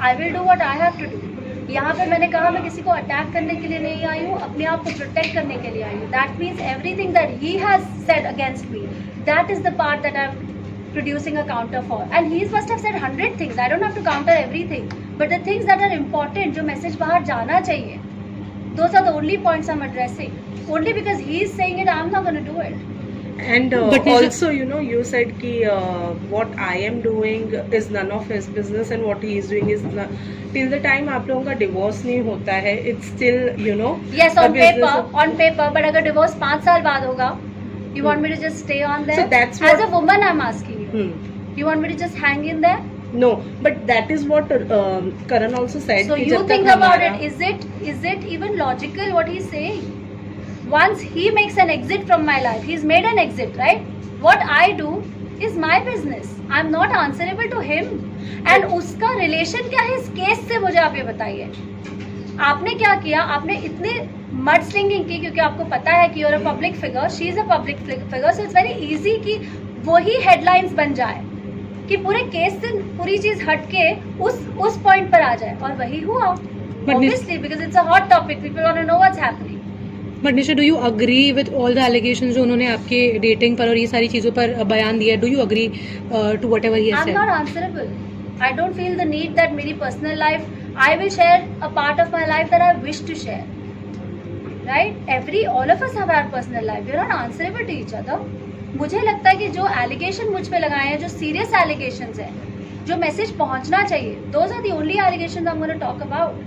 I will do what I have to do. यहाँ पे मैंने कहा मैं किसी को अटैक करने के लिए नहीं आई हूँ, अपने आप को प्रोटेक्ट करने के लिए आई हूँ. That means everything that he has said against me, that is the part that I am producing a counter for. And he must have said 100 things. I don't have to counter everything. But the things that are important, जो message बाहर जाना चाहिए, those are the only points I'm addressing. Only because he is saying it, I'm not going to do it. And also, you said ki what I am doing is none of his business and what he is doing is till the time आप लोगों का divorce नहीं होता है, it's still Yes, on paper, but अगर divorce 5 साल बाद होगा, you want me to just stay on there? So that's as a woman I'm asking you. You want me to just hang in there? No, but that is what Karan also said. So you think about it. Is it even logical what he's saying? Once he makes an exit from my life, he's made an exit, right? What I do is my business. I'm not answerable to him. And उसका relation क्या है इस case से, मुझे आप ये बताइए. आपने क्या किया? आपने इतने मड स्लिंगिंग की, क्योंकि आपको पता है कि you're a public figure, she is a public figure, so it's very easy कि वही headlines बन जाए, कि पूरे केस से पूरी चीज हटके उस पॉइंट पर आ जाए, और वही हुआ. Obviously, because it's a hot topic, people want to know what's happening. But Nisha, do you agree with all the allegations जो उन्होंने आपके डेटिंग पर और ये सारी चीज़ों पर बयान दिया? Do you agree to whatever he has said? I'm not answerable. I don't feel the need that मेरी personal life, I will share a part of my life that I wish to share. Right? All of us have our personal life. We're not answerable to each other. मुझे लगता है कि जो allegation मुझ पे लगाए हैं, जो सीरियस एलिगेशंस हैं, जो मैसेज पहुंचना चाहिए, those are the only allegations I'm going to talk about.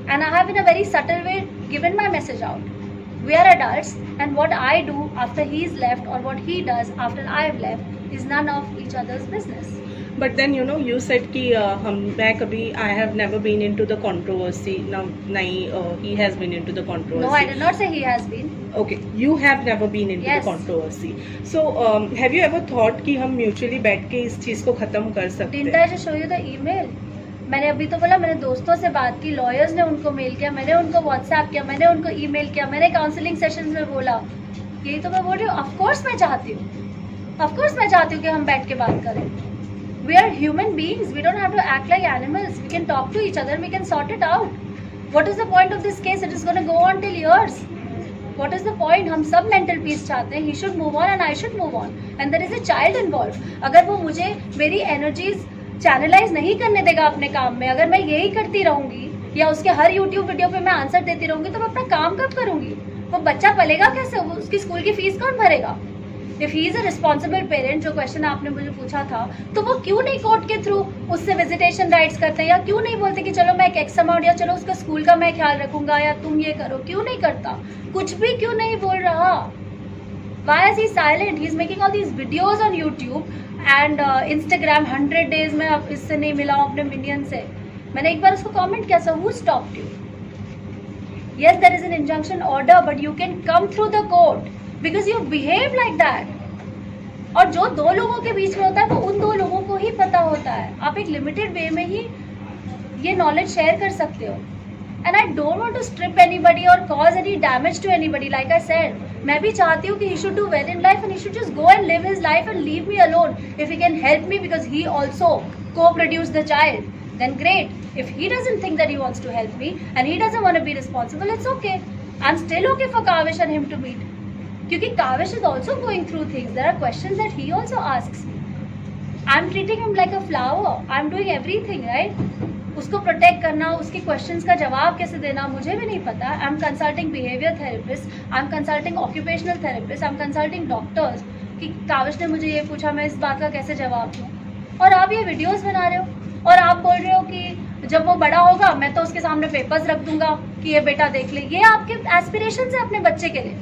And I have in a very subtle way given my message out. We are adults, and what I do after he's left or what he does after I've left is none of each other's business. But then you said कि मैं कभी I have never been into the controversy. Now नहीं, he has been into the controversy. No, I did not say he has been. Okay, you have never been into Yes. the controversy. So have you ever thought कि हम mutually बैठ के इस चीज़ को खत्म कर सकते हैं? Didn't I just show you the email? मैंने अभी तो बोला, मैंने दोस्तों से बात की, लॉयर्स ने उनको मेल किया, मैंने उनको व्हाट्सएप किया, मैंने उनको ईमेल किया, मैंने काउंसलिंग सेशंस में बोला. यही तो मैं बोल रही हूँ. ऑफ कोर्स मैं चाहती हूँ कि हम बैठ के बात करें. We are human beings. We don't have to act like animals. We can talk to each other. We can sort it out. What is the point of this case? It is going to go on till years. What is the point? हम सब mental peace चाहते हैं. He should move on and I should move on. And there is a child involved. अगर वो मुझे मेरी energies channelise नहीं करने देगा अपने काम में, अगर मैं यही करती रहूंगी या उसके हर यूट्यूब वीडियो पे मैं आंसर देती रहूंगी, तो मैं अपना काम कब करूंगी? वो बच्चा पलेगा कैसे? वो उसकी स्कूल की फीस कौन भरेगा? If he is a responsible parent, जो क्वेश्चन आपने मुझे पूछा था, तो वो क्यों नहीं कोर्ट के थ्रू उससे विजिटेशन राइट्स करते, या क्यों नहीं बोलते कि चलो मैं एक एक्स अमाउंट, या चलो उसका स्कूल का मैं ख्याल रखूंगा, या तुम ये करो, क्यों नहीं करता? कुछ भी क्यों नहीं बोल रहा? Why is he silent? He is making all these videos on YouTube and Instagram. 100 days में अब इससे नहीं मिला हूँ अपने मिनियन से. मैंने एक बार उसको कमेंट किया, so who stopped you? Yes, there is an injunction order, but you can come through the court because you behave like that. और जो दो लोगों के बीच में होता है वो उन दो लोगों को ही पता होता है. आप एक लिमिटेड वे में ही ये नॉलेज शेयर कर सकते हो. And I don't want to strip anybody or cause any damage to anybody. Like I said, मैं भी चाहती हूँ कि he should do well in life and he should just go and live his life and leave me alone. If he can help me because he also co-produced the child, then great. If he doesn't think that he wants to help me and he doesn't want to be responsible, it's okay. I'm still okay for Kavish and him to meet. Because Kavish is also going through things. There are questions that he also asks me. I'm treating him like a flower. I'm doing everything, right? उसको protect करना, उसके questions का जवाब कैसे देना मुझे भी नहीं पता. I am consulting behaviour therapist, I am consulting occupational therapist, I am consulting doctors कि काविश ने मुझे ये पूछा, मैं इस बात का कैसे जवाब दूँ. और आप ये वीडियोस बना रहे हो और आप बोल रहे हो कि जब वो बड़ा होगा मैं तो उसके सामने पेपर्स रख दूंगा कि ये बेटा देख ले. ये आपके एस्पिरेशंस है अपने बच्चे के लिए,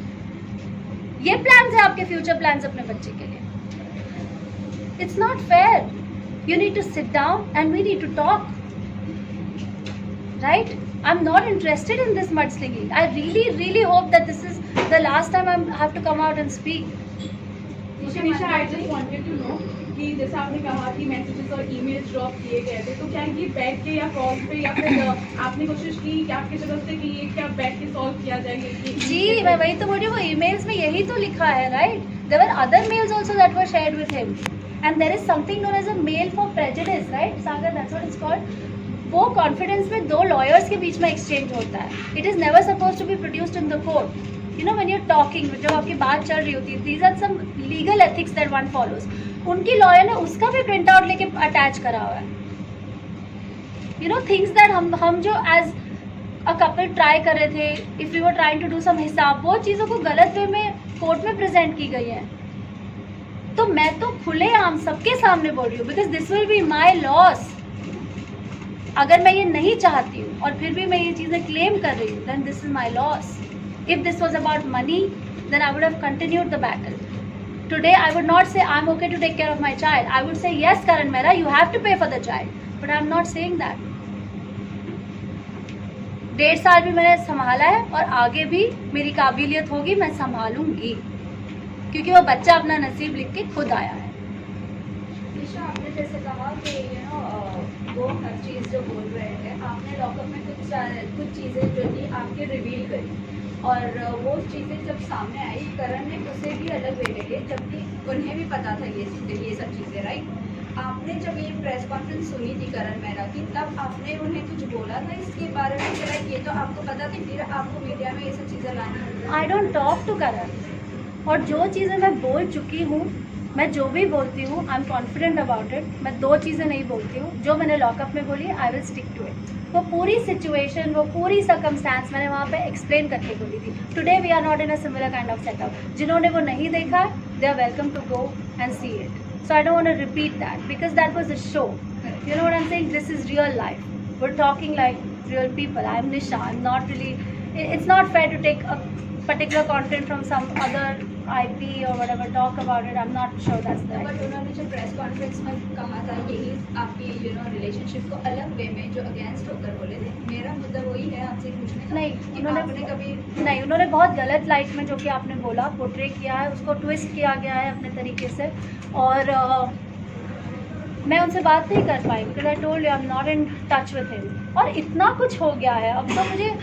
ये प्लान्स है आपके फ्यूचर प्लान्स अपने बच्चे के लिए. It's not fair. You need to sit down and we need to talk. Right? I'm not interested in this mudslinging. I really hope that this is the last time I have to come out and speak. Nisha, I just wanted to know कि जैसे आपने कहा कि messages और emails drop किए गए थे, तो क्या ये बैठ के या कॉल पे या फिर आपने कोशिश की कि आपकी तरफ से कि ये क्या बैठ के सॉल्व किया जाए? जी, मैं वही तो बोल रही हूँ, वो ईमेल्स में यही तो लिखा है, right? There were other mails also that were shared with him, and there is something known as a mail for prejudice, right? Sagar, that's what it's called. वो कॉन्फिडेंस में दो लॉयर्स के बीच में एक्सचेंज होता है. It is never suppose to be produced in the court. You know, when you are talking, जब आपकी बात चल रही होती है, these are some legal ethics that one follows. उनकी लॉयर ने उसका भी प्रिंट आउट लेके अटैच करा हुआ है. यू नो, थिंग्स दैट हम जो एज अ कपल ट्राई कर रहे थे, if you were trying to do some हिसाब, वो चीज़ों को गलत वे में कोर्ट में प्रेजेंट की गई है. तो मैं तो खुलेआम सबके सामने बोल रही हूँ, because this will be my loss. अगर मैं ये नहीं चाहती हूँ और फिर भी मैं ये चीज़ें क्लेम कर रही हूँ, then this is my loss. If this was about money, then I would have continued the battle. Today I would not say I'm okay to take care of my child. I would say yes, Karan Mehra, you have to pay for the child. But I'm not saying that. 1.5 साल भी मैंने संभाला है और आगे भी मेरी काबिलियत होगी, मैं संभालूंगी, क्योंकि वो बच्चा अपना नसीब लिख के खुद आया है. निशा, आपने जैसे कहा कि वो हर चीज़ जो बोल रहे थे, आपने लॉकअप में कुछ चीज़ें जो थी आपके रिवील करी, और वो चीज़ें जब सामने आई, करण ने उसे भी अलग वे ले लिए, जबकि उन्हें भी पता था ये सब चीज़ें, राइट? आपने जब ये प्रेस कॉन्फ्रेंस सुनी थी करण मेहरा की, तब आपने उन्हें कुछ बोला था इसके बारे में कि लाइक ये तो आपको पता थी, फिर आपको मीडिया में ये सब चीज़ें लानी? आई डोंट टॉक टू करण, और जो चीज़ें मैं बोल चुकी हूँ, मैं जो भी बोलती हूँ, I am confident about it. मैं 2 चीज़ें नहीं बोलती हूँ. जो मैंने लॉकअप में बोली, I will stick to it. वो पूरी सिचुएशन, वो पूरी सर्कमस्टांस मैंने वहाँ पे एक्सप्लेन करके बोली थी. Today we are not in a similar kind of setup. जिन्होंने वो नहीं देखा, they are welcome to go and see it. So I don't want to repeat that because that was a show. You know what I am saying? This is real life. We are talking like real people. I am Nisha. I am not really, it's not fair to take a particular content from some other IP or whatever, talk about it. I'm not sure that's the right. But उन्होंने जो press conference में कहा था, यही आपकी relationship को अलग वे में जो अगेंस्ट होकर बोले थे. मेरा मुद्दा वही है आपसे पूछने का. नहीं, आपने कभी नहीं, उन्होंने बहुत गलत लाइट में जो कि आपने बोला पोर्ट्रे किया है, उसको ट्विस्ट किया गया है अपने तरीके से, और मैं उनसे बात नहीं कर पाई because I told you I am not in touch with him. और इतना कुछ हो गया है अब तो मुझे,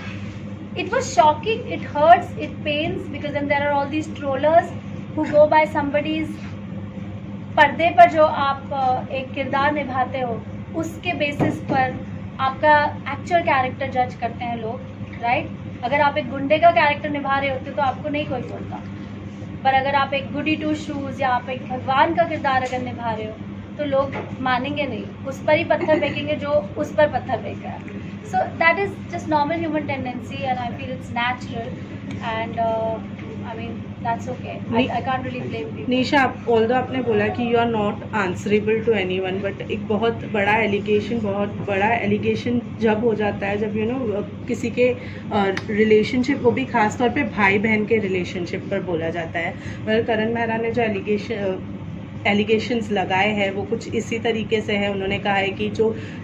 it was shocking, it hurts, it pains, because then there are all these trollers who go by somebody's पर्दे पर जो आप एक किरदार निभाते हो, उसके बेसिस पर आपका एक्चुअल कैरेक्टर जज करते हैं लोग, राइट? अगर आप एक गुंडे का कैरेक्टर निभा रहे होते तो आपको नहीं कोई बोलता, पर अगर आप एक गुडी टू शूज़ या आप एक भगवान का किरदार अगर निभा रहे हो तो लोग मानेंगे नहीं, उस पर ही पत्थर फेंकेंगे जो उस पर पत्थर फेंका है. So that is just normal human tendency, and I feel it's natural, and I mean that's okay. I can't really blame people. Nisha, although आपने बोला कि you are not answerable to anyone, but एक बहुत बड़ा एलिगेशन जब हो जाता है, जब किसी के रिलेशनशिप, वो भी खास तौर पे भाई बहन के रिलेशनशिप पर बोला जाता है। मतलब करण मेहरा ने जो एलिगेशंस लगाए हैं वो कुछ इसी तरीके से है। उन्होंने कहा है कि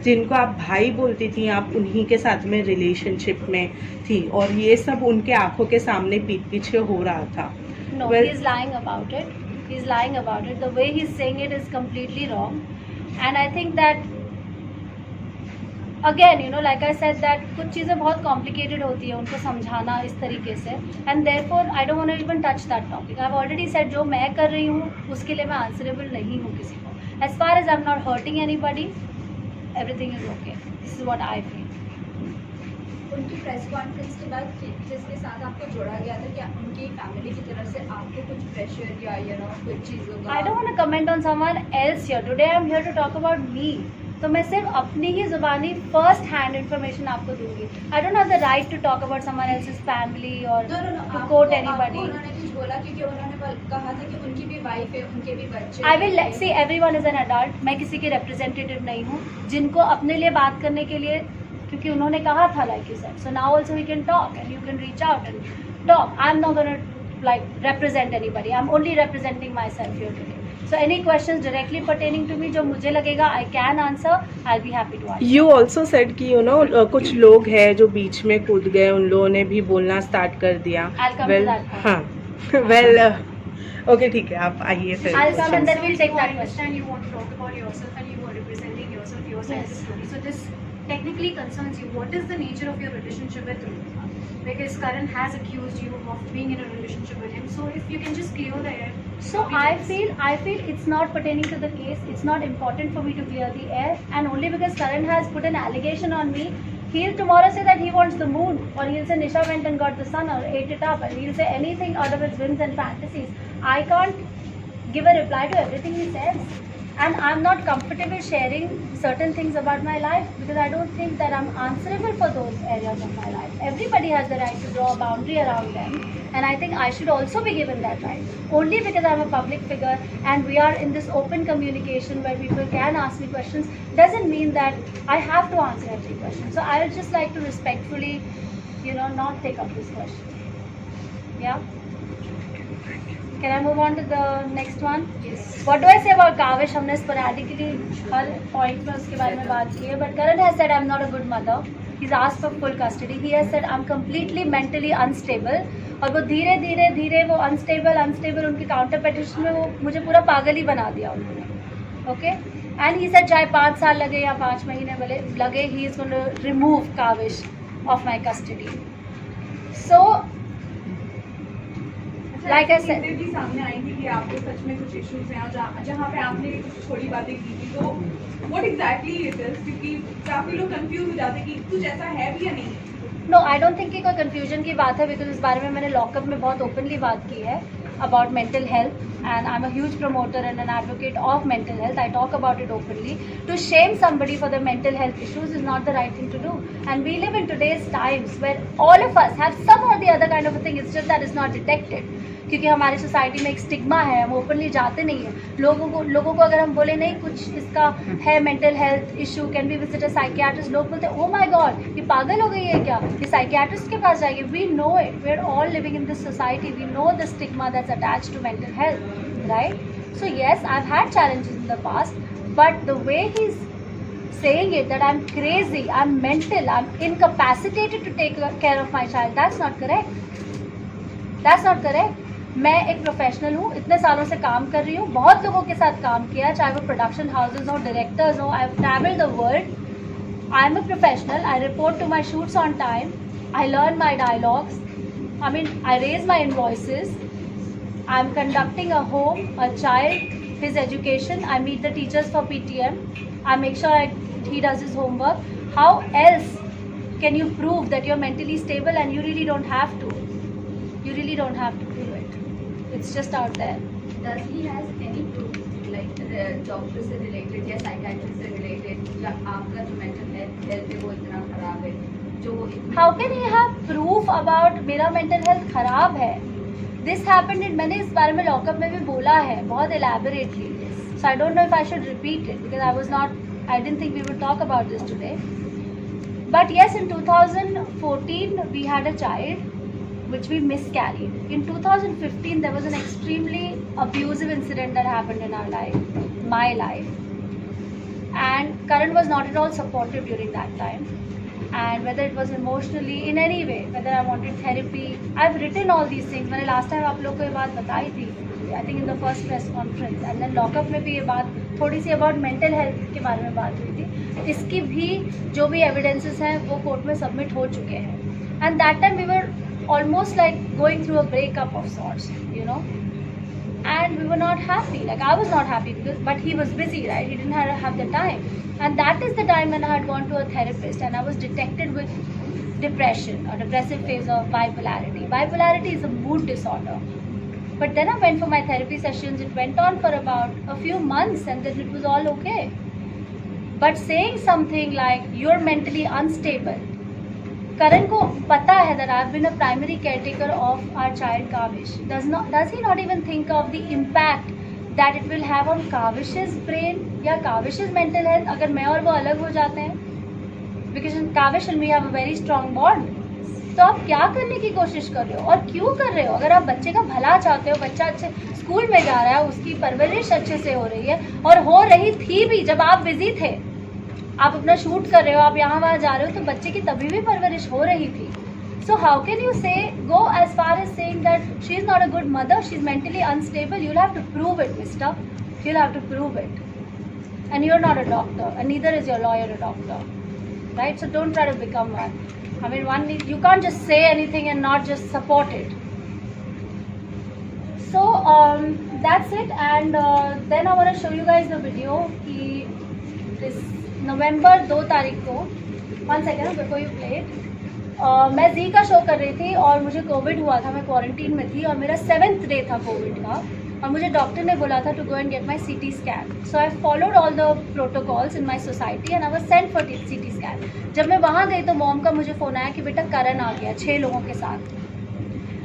जिनको आप भाई बोलती थी, आप उन्हीं के साथ में रिलेशनशिप में थी, और ये सब उनके आंखों के सामने पीठ पीछे हो रहा था। No, Well- he's lying about it. He's lying about it. The way he's saying it is completely wrong. And I think that, again, like I said, that कुछ चीज़ें बहुत complicated होती है उनको समझाना इस तरीके से, and therefore I don't want to even touch that topic. I've already said जो मैं कर रही हूँ उसके लिए मैं answerable नहीं हूँ किसी को. As far as I'm not hurting anybody, everything is okay. This is what I feel. उनकी प्रेस कॉन्फ्रेंस के बाद जिसके साथ आपको जोड़ा गया था, क्या उनकी फैमिली की तरफ से आपको कुछ प्रेशर या कुछ चीज़ों का? I don't want to comment on someone else here. Today I'm here to talk about me. तो मैं सिर्फ अपनी ही ज़ुबानी फर्स्ट हैंड इन्फॉर्मेशन आपको दूंगी. I don't have the right to talk about someone else's family or to quote anybody. उन्होंने कुछ बोला क्योंकि उन्होंने कहा था कि उनकी भी वाइफ है, उनके भी बच्चे. I will see, everyone is an adult. मैं किसी की रिप्रेजेंटेटिव नहीं हूँ. जिनको अपने लिए बात करने के लिए, क्योंकि उन्होंने कहा था, like you said, so now also we can talk and you can reach out and talk. I'm not going to represent anybody. I'm only representing myself here today. So any questions directly pertaining to me जो मुझे लगेगा I can answer, I'll be happy to answer. You also said कि कुछ लोग हैं जो बीच में कूद गए, उन लोगों ने भी बोलना स्टार्ट कर दिया. I'll come to that point. हाँ, वेल ओके, ठीक है, आप आइए फिर. I'll come and then we'll take that question. understand you want to talk about yourself and you are representing yourself, your side of the Yes. story. So this technically concerns you. What is the nature of your relationship with Dhruv? Because Karan has accused you of being in a relationship with him. So if you can just clear the air. So I feel it's not pertaining to the case. It's not important for me to clear the air, and only because Karan has put an allegation on me, he'll tomorrow say that he wants the moon, or he'll say Nisha went and got the sun or ate it up, and he'll say anything out of his whims and fantasies. I can't give a reply to everything he says, and I'm not comfortable sharing certain things about my life because I don't think that I'm answerable for those areas of my life. Everybody has the right to draw a boundary around them, and I think I should also be given that right. Only because I'm a public figure and we are in this open communication where people can ask me questions doesn't mean that I have to answer every question. So I would just like to respectfully, not take up this question. Yeah? Can I move on to the next one? Yes. What do I say about Kavish? हमने sporadically हर point में उसके बारे में बात की है. But Karan has said I'm not a good mother. He's asked for full custody. He has said I'm completely mentally unstable. और वो धीरे धीरे वो unstable उनकी counter petition में वो मुझे पूरा पागल ही बना दिया उन्होंने. Okay? And he said चाहे 5 साल लगे या 5 महीने लगे, he is going to remove Kavish of my custody. So like I said, चीज़ें भी सामने आई थी कि आपको सच में कुछ इश्यूज हैं, और जहाँ पे आपने कुछ थोड़ी बातें की थी, तो व्हाट एग्जैक्टली इट इज, क्योंकि काफ़ी लोग कंफ्यूज हो जाते हैं कि कुछ ऐसा है भी या नहीं. नो, आई डोंट थिंक कि कोई कन्फ्यूजन की बात है, बिकॉज इस बारे में मैंने लॉकअप में बहुत ओपनली बात की है about mental health, and I'm a huge promoter and an advocate of mental health. I talk about it openly. To shame somebody for their mental health issues is not the right thing to do, and we live in today's times where all of us have some or the other kind of a thing. It's just that it's not detected. क्योंकि हमारी society में एक stigma है, हम openly जाते नहीं हैं. लोगों को अगर हम बोले नहीं कुछ इसका है mental health issue, can be visit a psychiatrist, लोग बोलते हैं ओ माय गॉड ये पागल हो गई है क्या, ये साइकियाट्रिस्ट के पास जाएगी. We know it, we are all living in this society, we know the stigma that's attached to mental health, right? So yes, I have had challenges in the past, but the way he is saying it that I'm crazy, I'm mental, I'm incapacitated to take care of my child, that's not correct. That's not correct. मैं एक professional हूँ, इतने सालों से काम कर रही हूँ, बहुत लोगों के साथ काम किया, चाहे वो प्रोडक्शन हाउसेज हो, डायरेक्टर्स हो. I have travelled the world. I am a professional. I report to my shoots on time. I learn my dialogues. I raise my invoices. I'm conducting a home, a child, his education. I meet the teachers for PTM. I make sure he does his homework. How else can you prove that you're mentally stable? And you really don't have to. You really don't have to prove it. It's just out there. Does he has any proof, like doctor से related या psychiatrist से related, या आपका जो mental health है वो इतना खराब है जो वो How can he have proof about मेरा mental health खराब है? दिस हैपेंड इन, मैंने इस बारे में लॉकअप में भी बोला है बहुत elaborately, so I don't know if I should repeat it because I was not, I didn't think we would talk about this today. But yes, in 2014 we had a child which we miscarried. In 2015 there was an extremely abusive incident that happened in our life, my life. And Karan was not at all supportive during that time. And whether it was emotionally, in any way, whether I wanted therapy, I've written all these things. मैंने last time आप लोग को ये बात बताई थी, I think in the first press conference. And then lockup में भी ये बात थोड़ी सी about mental health के बारे में बात हुई थी. इसकी भी जो भी evidences हैं वो कोर्ट में सबमिट हो चुके हैं. And that time we were almost like going through a breakup of sorts, you know. And we were not happy, like I was not happy because, but he was busy, right? He didn't have the time. And that is the time when I had gone to a therapist and I was detected with depression, a depressive phase of bipolarity. Bipolarity is a mood disorder. But then I went for my therapy sessions. It went on for about a few months and then it was all okay. But saying something like you're mentally unstable, Karan को पता है that I've been a primary caretaker of our child Kavish. Does he not even think of the impact that it will have on Kavish's brain या Kavish's mental health अगर मैं और वो अलग हो जाते हैं? Because Kavish and me have a very strong bond. तो आप क्या करने की कोशिश कर रहे हो और क्यों कर रहे हो? अगर आप बच्चे का भला चाहते हो, बच्चा अच्छे स्कूल में जा रहा है, उसकी परवरिश अच्छे से हो रही है और हो रही थी भी जब आप बिजी थे, आप अपना शूट कर रहे हो, आप यहाँ वहाँ जा रहे हो, तो बच्चे की तभी भी परवरिश हो रही थी. So how can you say, go as far as saying that she is not a good mother, she is mentally unstable? You'll have to prove it, mister. You'll have to prove it. And you're not a doctor, and neither is your lawyer a doctor, right? So don't try to become one. I mean, you can't just say anything and not just support it. So that's it, and then I want to show you guys the video. This November 2 तारीख को, 1 second before you play it, मैं जी का show कर रही थी और मुझे Covid हुआ था, मैं क्वारंटीन में थी और मेरा 7th डे था कोविड का और मुझे डॉक्टर ने बोला था to go and get my CT scan. So I followed all the protocols in my society and I was sent for CT scan. जब मैं वहाँ गई तो मॉम का मुझे फ़ोन आया कि बेटा करण आ गया 6 लोगों के साथ,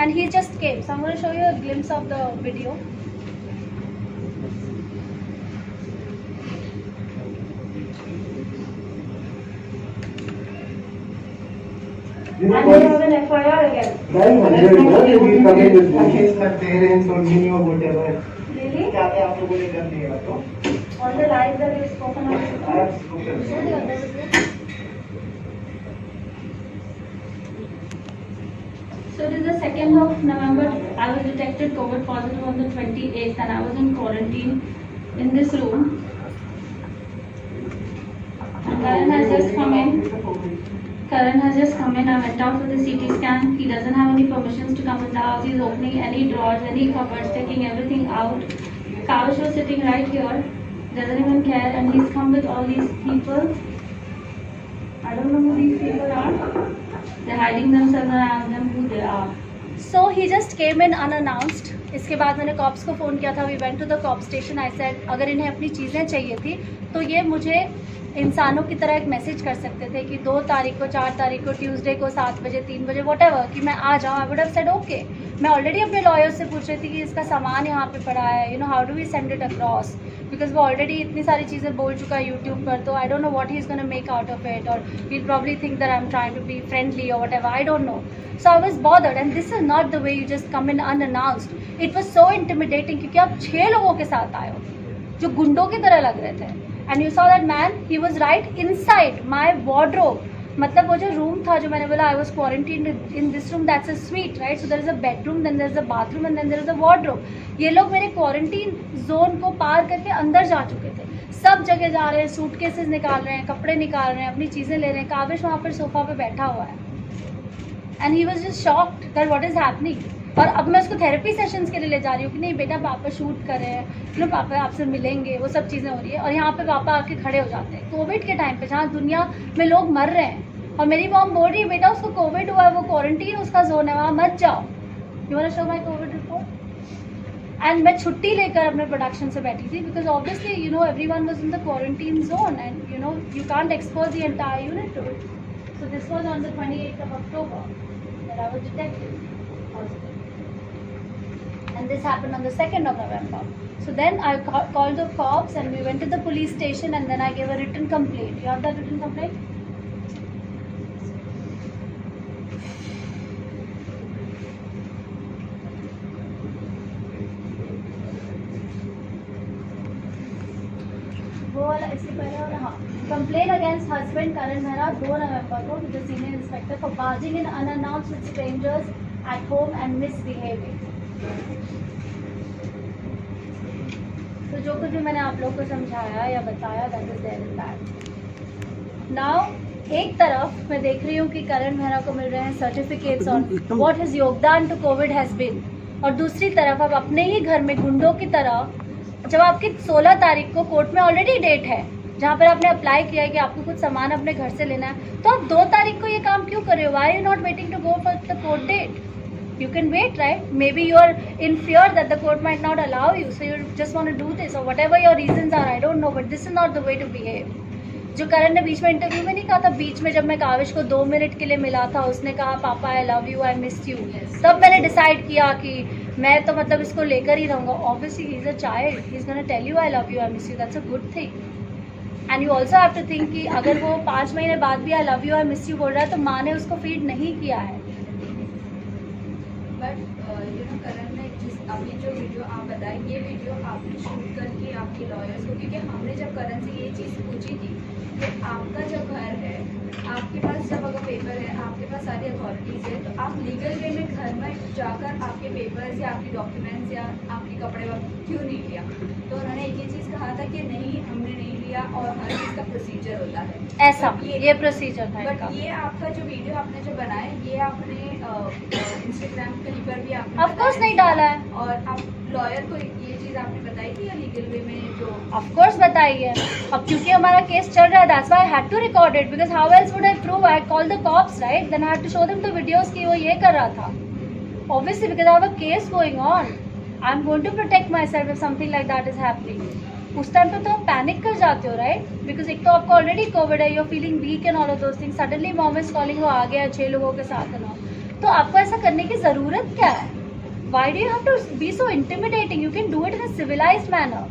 and he just came. So I am going to show you a glimpse of the video. And they have an FIR again. Very wondered that we come in with Against my parents or me or whatever. Really? क्या क्या आप लोगों ने कर दिया तो? All the lies that you've spoken of. I have spoken. Show the other video. So it is the 2nd of November. I was detected COVID positive on the 28th and I was in quarantine in this room. And Karan has just come in. Karan has just come in. I went out for the CT scan. He doesn't have any permissions to come in the house. He's opening any drawers, any cupboards, taking everything out. Kavish was sitting right here. Doesn't even care, and he's come with all these people. I don't know who these people are. They're hiding themselves and I asked them who they are. So he just came in unannounced. इसके बाद मैंने cops को phone किया था. We went to the cop station. I said अगर इन्हें अपनी चीज़ें चाहिए थी तो ये मुझे इंसानों की तरह एक मैसेज कर सकते थे कि 2 तारीख को, 4 तारीख को, ट्यूसडे को 7 बजे, 3 बजे, व्हाटएवर, कि मैं आ जाऊँ. I would have said okay. मैं ऑलरेडी अपने लॉयर से पूछ रही थी कि इसका सामान यहाँ पे पड़ा है, you know, how do we send it across, because वो ऑलरेडी इतनी सारी चीज़ें बोल चुका है यूट्यूब पर. तो I don't know what he is gonna make out of it, और he will probably think that I am trying to be friendly और whatever, I don't know. So I was bothered and this is not the way you just come in unannounced. It was so intimidating क्योंकि आप 6 लोगों के साथ आए हो जो गुंडों की तरह लग रहे थे. And you saw that man, he was right inside my wardrobe. मतलब वो जो रूम था, जो मैंने बोला I was quarantined in this room, that's a suite, right? So there is a bedroom, then there is a bathroom, and then there is a wardrobe. ये लोग मेरे क्वारंटीन जोन को पार करके अंदर जा चुके थे. सब जगह जा रहे हैं, सूटकेसेस निकाल रहे हैं, कपड़े निकाल रहे हैं, अपनी चीज़ें ले रहे हैं. काविश वहाँ पर सोफा पे बैठा हुआ है. And he was just shocked that what is happening. और अब मैं उसको थेरेपी सेशंस के लिए ले जा रही हूँ कि नहीं बेटा, पापा शूट कर रहे हैं, नो पापा आपसे मिलेंगे, वो सब चीज़ें हो रही है. और यहाँ पे पापा आके खड़े हो जाते हैं कोविड के टाइम पे, जहाँ दुनिया में लोग मर रहे हैं, और मेरी मॉम बोल रही है बेटा उसको कोविड हुआ है, वो क्वारंटीन उसका जोन है, वहाँ मत जाओ. You want to show my covid report? And मैं छुट्टी लेकर अपने प्रोडक्शन से बैठी थी because obviously you know everyone was in the quarantine zone and you know you can't expose the entire unit to it. So this was on the 28th of October that I was detected positive. and this happened on the 2nd of November. So then I called the cops and we went to the police station, and then I gave a written complaint. You have that written complaint? वो वाला इससे पहले वाला, हाँ. Complaint against husband Karan Mehra 2 November को to the senior inspector for barging in unannounced with strangers at home and misbehaving. तो जो कुछ भी मैंने आप लोग को समझाया या बताया, that is there in that. Now एक तरफ मैं देख रही हूँ कि करण मेहरा को मिल रहे हैं सर्टिफिकेट्स ऑन व्हाट हिज योगदान टू कोविड हैज बीन, और दूसरी तरफ अब अपने ही घर में गुंडों की तरह, जब आपकी 16 तारीख को कोर्ट में ऑलरेडी डेट है जहाँ पर आपने अप्लाई किया है कि आपको कुछ सामान अपने घर से लेना है, तो आप 2 तारीख को ये काम क्यों कर रहे हो? Why you not waiting to go for the court date? You can wait, right? Maybe you are in fear that the court might not allow you, so you just want to do this, or whatever your reasons are, I don't know, but this is not the way to behave. जो करण ने बीच में interview में नहीं कहा था, बीच में जब मैं काविश को 2 मिनट के लिए मिला था, उसने कहा पापा आई love you, I miss you, तब मैंने डिसाइड किया कि मैं तो मतलब इसको लेकर ही रहूँगा. Obviously he is a child, he is gonna tell you I love you, I miss you, that's a good thing. And you also have to think कि अगर वो 5 महीने बाद भी I love you, I miss you बोल रहा है, तो माँ ने उसको फीड नहीं किया है. बट करण ने अभी जो वीडियो आप बताए, ये वीडियो आपने शूट करके आपके लॉयर्स को, क्योंकि हमने जब करण से ये चीज़ पूछी थी कि आपका जब घर है, आपके पास सब अगर पेपर है, आपके पास सारी अथॉरिटीज़ है, तो आप लीगल वे में घर में जाकर आपके पेपर्स या आपके डॉक्यूमेंट्स या आपके कपड़े क्यों नहीं लिया? तो उन्होंने एक ही चीज़ कहा था कि नहीं, हमने नहीं लिया, और हर चीज़ का प्रोसीजर होता है ऐसा. ये प्रोसीजर था. बट ये आपका जो वीडियो आपने जो बनाया, ये आपने इंस्टाग्राम कहीं पर भी आपने ऑफ कोर्स नहीं डाला है. और आप लॉयर को ये चीज़ आपने बताई थी या लीगल वे में जो? ऑफ कोर्स बताई है. अब क्योंकि हमारा केस चल रहा है, that's why I had to record it, because how else would I prove? I call the cops, right? Then I had to show them the videos कि वो ये कर रहा था. Obviously because I have a case going on, I am going to protect myself if something like that is happening. उस time पे तो आप पैनिक कर जाते हो, राइट? बिकॉज एक तो आपको ऑलरेडी कोविड है, you are feeling weak and all of those things, suddenly mom is calling, वो आ गया 6 लोगों के साथ है ना, तो आपको ऐसा करने की ज़रूरत क्या है? Why do you have to be so intimidating? You can do it in a civilized manner.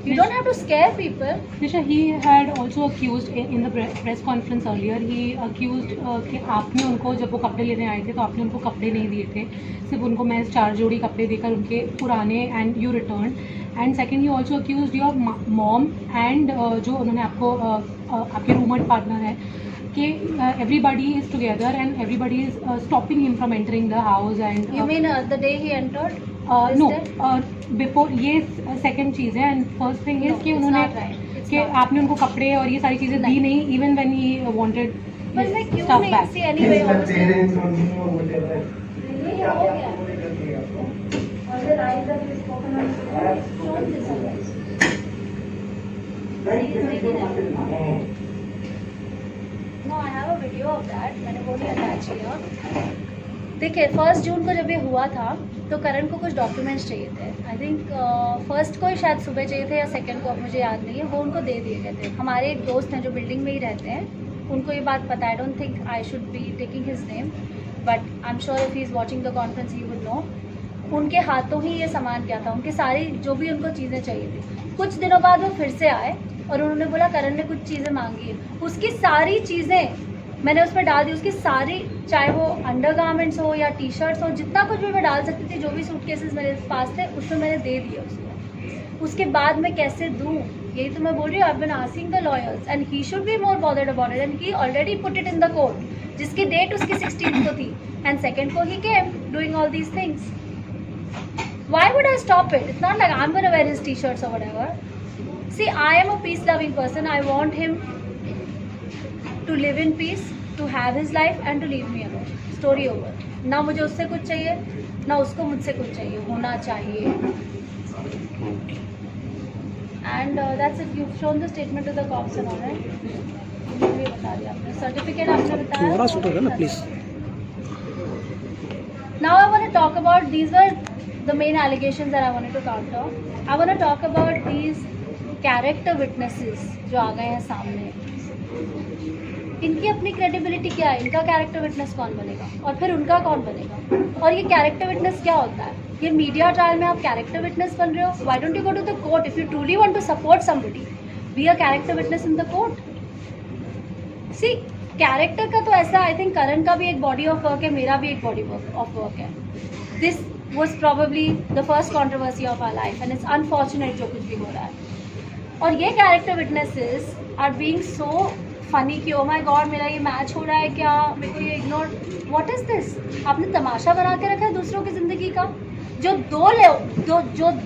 You don't have to scare people. Nisha, he had also accused in the press conference earlier, he accused कि आपने उनको, जब वो कपड़े लेने आए थे तो आपने उनको कपड़े नहीं दिए थे, सिर्फ उनको मैं 4 जोड़ी कपड़े देकर उनके पुराने, and you return. And second, he also accuse your mom and जो उन्होंने आपको आपके रूममेट पार्टनर है कि everybody is together and everybody is stopping him from entering the house. And You mean the day he entered? no, before, ये second चीज़ है. And first thing is कि उन्होंने कि आपने उनको कपड़े और ये सारी चीज़ें दी नहीं, even when he wanted But मैं his क्यों stuff नहीं? back. See anyway, His obviously. parents or me or whatever. ये हो गया. All the lies that you spoken on, shown this always. No, I have a video of that. मैंने वो नहीं attach किया. देखिए 1 जून को जब ये हुआ था तो करण को कुछ डॉक्यूमेंट्स चाहिए थे. आई थिंक 1st को ही शायद सुबह चाहिए थे या 2nd को, मुझे याद नहीं है. वो उनको दे दिए गए थे. हमारे एक दोस्त हैं जो बिल्डिंग में ही रहते हैं, उनको ये बात पता है. आई don't think I should be taking his name, but I am sure if he is watching the conference he would know. उनके हाथों ही ये सामान क्या था, उनकी सारी जो भी उनको चीज़ें चाहिए थी. कुछ दिनों बाद वो फिर से आए और उन्होंने बोला करण ने कुछ चीज़ें मांगी है. उसकी सारी चीज़ें मैंने उसमें डाल दी. उसकी सारी, चाहे वो अंडरगारमेंट्स हो या टी शर्ट्स हो, जितना कुछ भी मैं डाल सकती थी, जो भी सूटकेसेस मेरे पास थे, उसमें मैंने दे दिया उसको. उसके बाद मैं कैसे दूँ, यही तो मैं बोल रही हूँ. I have been asking the lawyers and he should be more bothered about it, and he already put it in the court, जिसकी डेट उसकी 16th को थी, एंड 2nd को he came doing all these things. Why would I stop it? It's not like I'm going to wear his t-shirts or whatever. See, I am a peace-loving person. I want him to live in peace, to have his life and to leave me alone. Story over. ना मुझे उससे कुछ चाहिए, ना उसको मुझसे कुछ चाहिए, होना चाहिए. And that's it. You've shown the statement to the cops and all, right? मुझे ये बता दिया आपने. Certificate आपने बताया. थोड़ा सा होगा ना, please. Now I want to talk about, these were the main allegations that I wanted to counter. I want to talk about these character witnesses जो आ गए हैं सामने. इनकी अपनी क्रेडिबिलिटी क्या है, इनका कैरेक्टर विटनेस कौन बनेगा और फिर उनका कौन बनेगा? और ये कैरेक्टर विटनेस क्या होता है? ये मीडिया ट्रायल में आप कैरेक्टर विटनेस बन रहे हो. Why don't you go to the court if you truly want to support somebody? Be a character witness in the court. See character का तो ऐसा, आई थिंक करण का भी एक बॉडी ऑफ वर्क है, मेरा भी एक बॉडी ऑफ वर्क है. This was probably the first controversy of our life and it's unfortunate जो कुछ भी हो रहा है. और ये character witnesses are being so funny कि ओ माय गॉड मेरा ये मैच हो रहा है क्या, मेरे को ये इग्नोर. What is this? आपने तमाशा बना के रखा है दूसरों की ज़िंदगी का. जो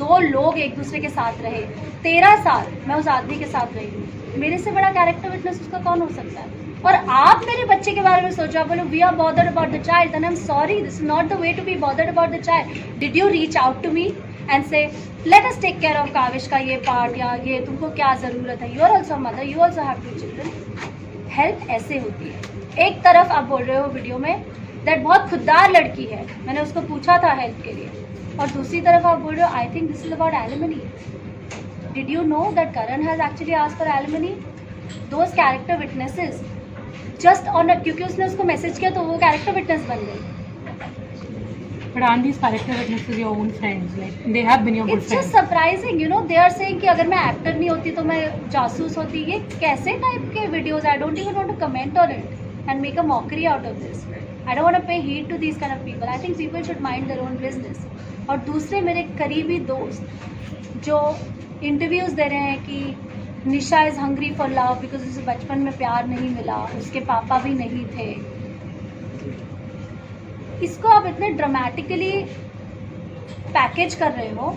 दो लोग एक दूसरे के साथ रहे 13 साल, मैं उस आदमी के साथ रही हूँ, मेरे से बड़ा कैरेक्टर विटनेस उसका कौन हो सकता है? और आप मेरे बच्चे के बारे में सोचो, आप बोलो we are bothered about the child, and I am sorry, this is not the way to be bothered about the child. Did you reach out to me and say let us take care of Kavish का ये part, या ये तुमको क्या ज़रूरत है? You are also mother, you also have 2 children. Help ऐसे होती है. एक तरफ आप बोल रहे हो वीडियो में दैट बहुत खुददार लड़की है, मैंने उसको पूछा था हेल्प के लिए, और दूसरी तरफ आप बोल रहे हो I think this is about alimony. Did you know that Karan has actually asked for alimony? Those character witnesses just on, क्योंकि उसने उसको मैसेज किया तो वो कैरेक्टर विटनेस बन गई. But aren't these character witnesses your own friends? Like they have been your good It's friends. just surprising, you know. They are saying कि अगर मैं एक्टर नहीं होती तो मैं जासूस होती. ये कैसे टाइप के videos? I don't even want to comment on it and make a mockery out of this. I don't want to pay heed to these kind of people. I think people should mind their own business. और दूसरे मेरे करीबी दोस्त जो interviews दे रहे हैं कि Nisha is hungry for love because उसे बचपन में प्यार नहीं मिला, उसके पापा भी नहीं थे. इसको आप इतने ड्रामेटिकली पैकेज कर रहे हो.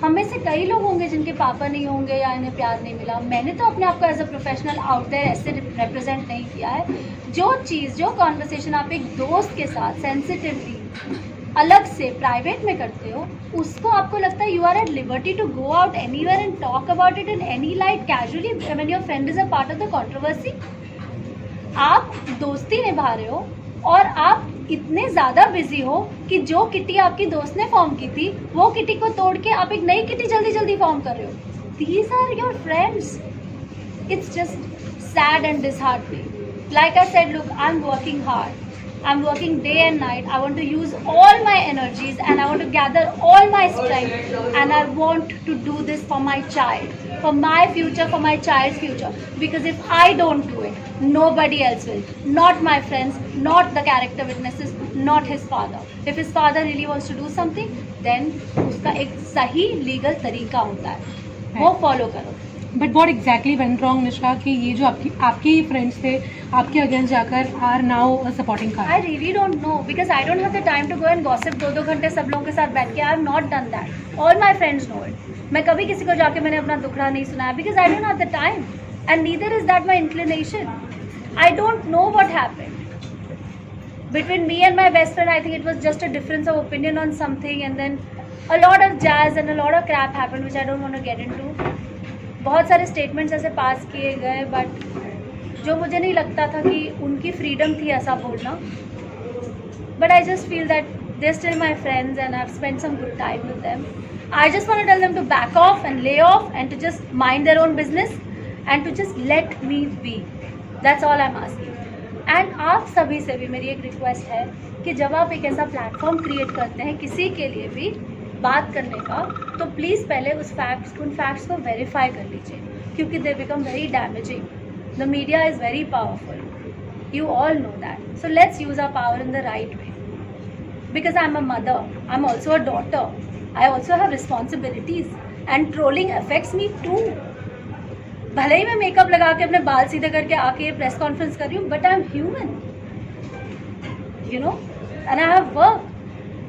हम में से कई लोग होंगे जिनके पापा नहीं होंगे या इन्हें प्यार नहीं मिला. मैंने तो अपने आप को as a professional out there ऐसे रिप्रेजेंट नहीं किया है. जो कॉन्वर्सेशन आप एक दोस्त के साथ सेंसिटिवली अलग से प्राइवेट में करते हो, उसको आपको लगता है you are at liberty to go out anywhere and talk about it in any light casually when your friend is a part of the controversy. आप दोस्ती निभा रहे हो और आप इतने ज़्यादा बिजी हो कि जो किटी आपकी दोस्त ने फॉर्म की थी वो किटी को तोड़ के आप एक नई किटी जल्दी जल्दी फॉर्म कर रहे हो. These are your friends. It's just sad and disheartening. Like I said, look, I am working hard. I'm working day and night. I want to use all my energies and I want to gather all my strength, and I want to do this for my child, for my future, for my child's future. Because if I don't do it, nobody else will. Not my friends, not the character witnesses, not his father. If his father really wants to do something, then उसका एक सही legal तरीका होता है, वो follow करो. But what exactly went wrong, निशा, कि ये जो आपके फ्रेंड्स थे आपके अगेंस्ट जाकर आर नाउ सपोर्टिंग कार? I really don't know because I don't have the time to go and gossip 2-2 घंटे सब लोगों के साथ बैठ के. I have not done that. All my friends know it. मैं कभी किसी को जाके मैंने अपना दुखड़ा नहीं सुनाया because I don't have the time and neither is that my inclination. I don't know what happened between me and my best friend. I think it was just a difference of opinion on something and then a lot of jazz and a lot of crap happened which I don't want to get into. बहुत सारे statements ऐसे पास किए गए but जो मुझे नहीं लगता था कि उनकी फ्रीडम थी ऐसा बोलना. But I just feel that they still my friends and I have spent some good time with them. I just want to tell them to back off and lay off and to just mind their own business and to just let me be. That's all I am asking. And आप सभी से भी मेरी एक request है कि जब आप एक ऐसा प्लेटफॉर्म क्रिएट करते हैं किसी के लिए भी बात करने का, तो प्लीज़ पहले उन फैक्ट्स को वेरीफाई कर लीजिए क्योंकि they become very damaging. The media is very powerful. You all know that. So let's use our power in the right way. Because I'm a mother, I'm also a daughter. I also have responsibilities and trolling affects me too. भले ही मैं makeup लगा के अपने बाल सीधे करके आके press conference कर रही हूँ, but I'm human, you know, and I have work.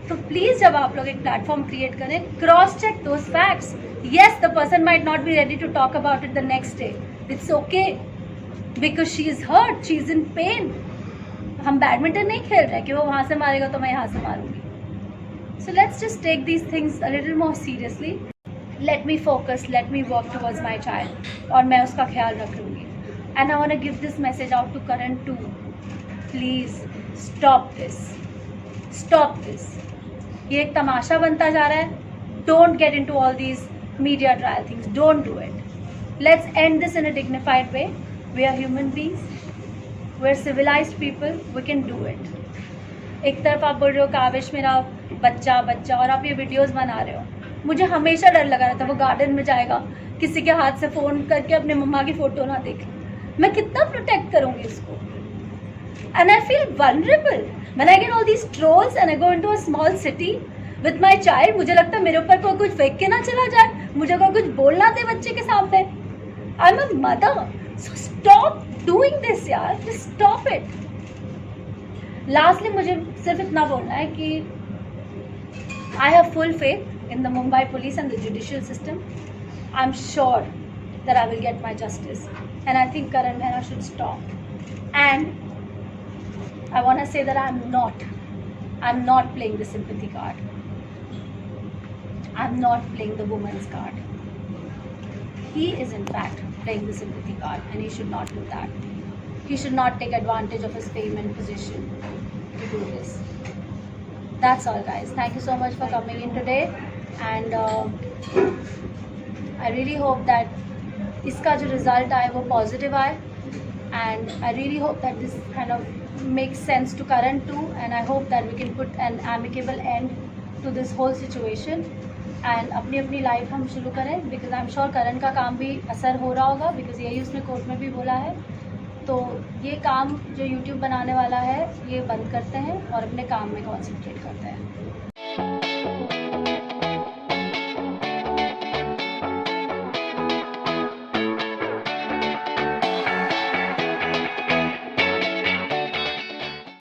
तो प्लीज़ जब आप लोग एक प्लेटफॉर्म क्रिएट करें, cross check those facts. Yes, the person might not be ready to talk about it the next day. It's okay. Because she is hurt, she is in pain. हम badminton नहीं खेल रहे कि वो वहाँ से मारेगा तो मैं यहाँ से मारूंगी. So let's just take these things a little more seriously. Let me focus, let me work towards my child. और मैं उसका ख्याल रखूँगी. And I want to give this message out to Karan too. Please stop this. Stop this. ये एक तमाशा बनता जा रहा है. Don't get into all these media trial things. Don't do it. Let's end this in a dignified way. We are human beings. we're civilized people, we can do it. एक तरफ आप बोल रहे हो काविश मेरा बच्चा बच्चा और आप ये वीडियोस बना रहे हो, मुझे हमेशा डर लगा रहता है वो गार्डन में जाएगा, किसी के हाथ से फ़ोन करके अपने मम्मा की फ़ोटो ना देखे, मैं कितना प्रोटेक्ट करूँगी इसको. And I feel vulnerable when I get all these trolls and I go into a small city with my child. मुझे लगता है मेरे ऊपर कोई कुछ फेंक के ना चला जाए, मुझे कोई कुछ बोलना दे बच्चे के सामने. I'm a mother, so stop doing this यार, just stop it. Lastly मुझे सिर्फ इतना बोलना है कि I have full faith in the Mumbai police and the judicial system. I'm sure that I will get my justice, and I think Karan Mehra should stop. And I want to say that I'm not playing the sympathy card. I'm not playing the woman's card. He is in fact playing the sympathy card, and he should not do that. He should not take advantage of his fame and position to do this. That's all, guys. Thank you so much for coming in today, and I really hope that इसका जो result आए वो positive आए, and I really hope that this kind of makes sense to Karan too, and I hope that we can put an amicable end to this whole situation and अपनी अपनी life हम शुरू करें, because I'm sure करण का काम भी असर हो रहा होगा, because यही उसने कोर्ट में भी बोला है. तो ये काम जो YouTube बनाने वाला है ये बंद करते हैं और अपने काम में कॉन्सेंट्रेट करते हैं.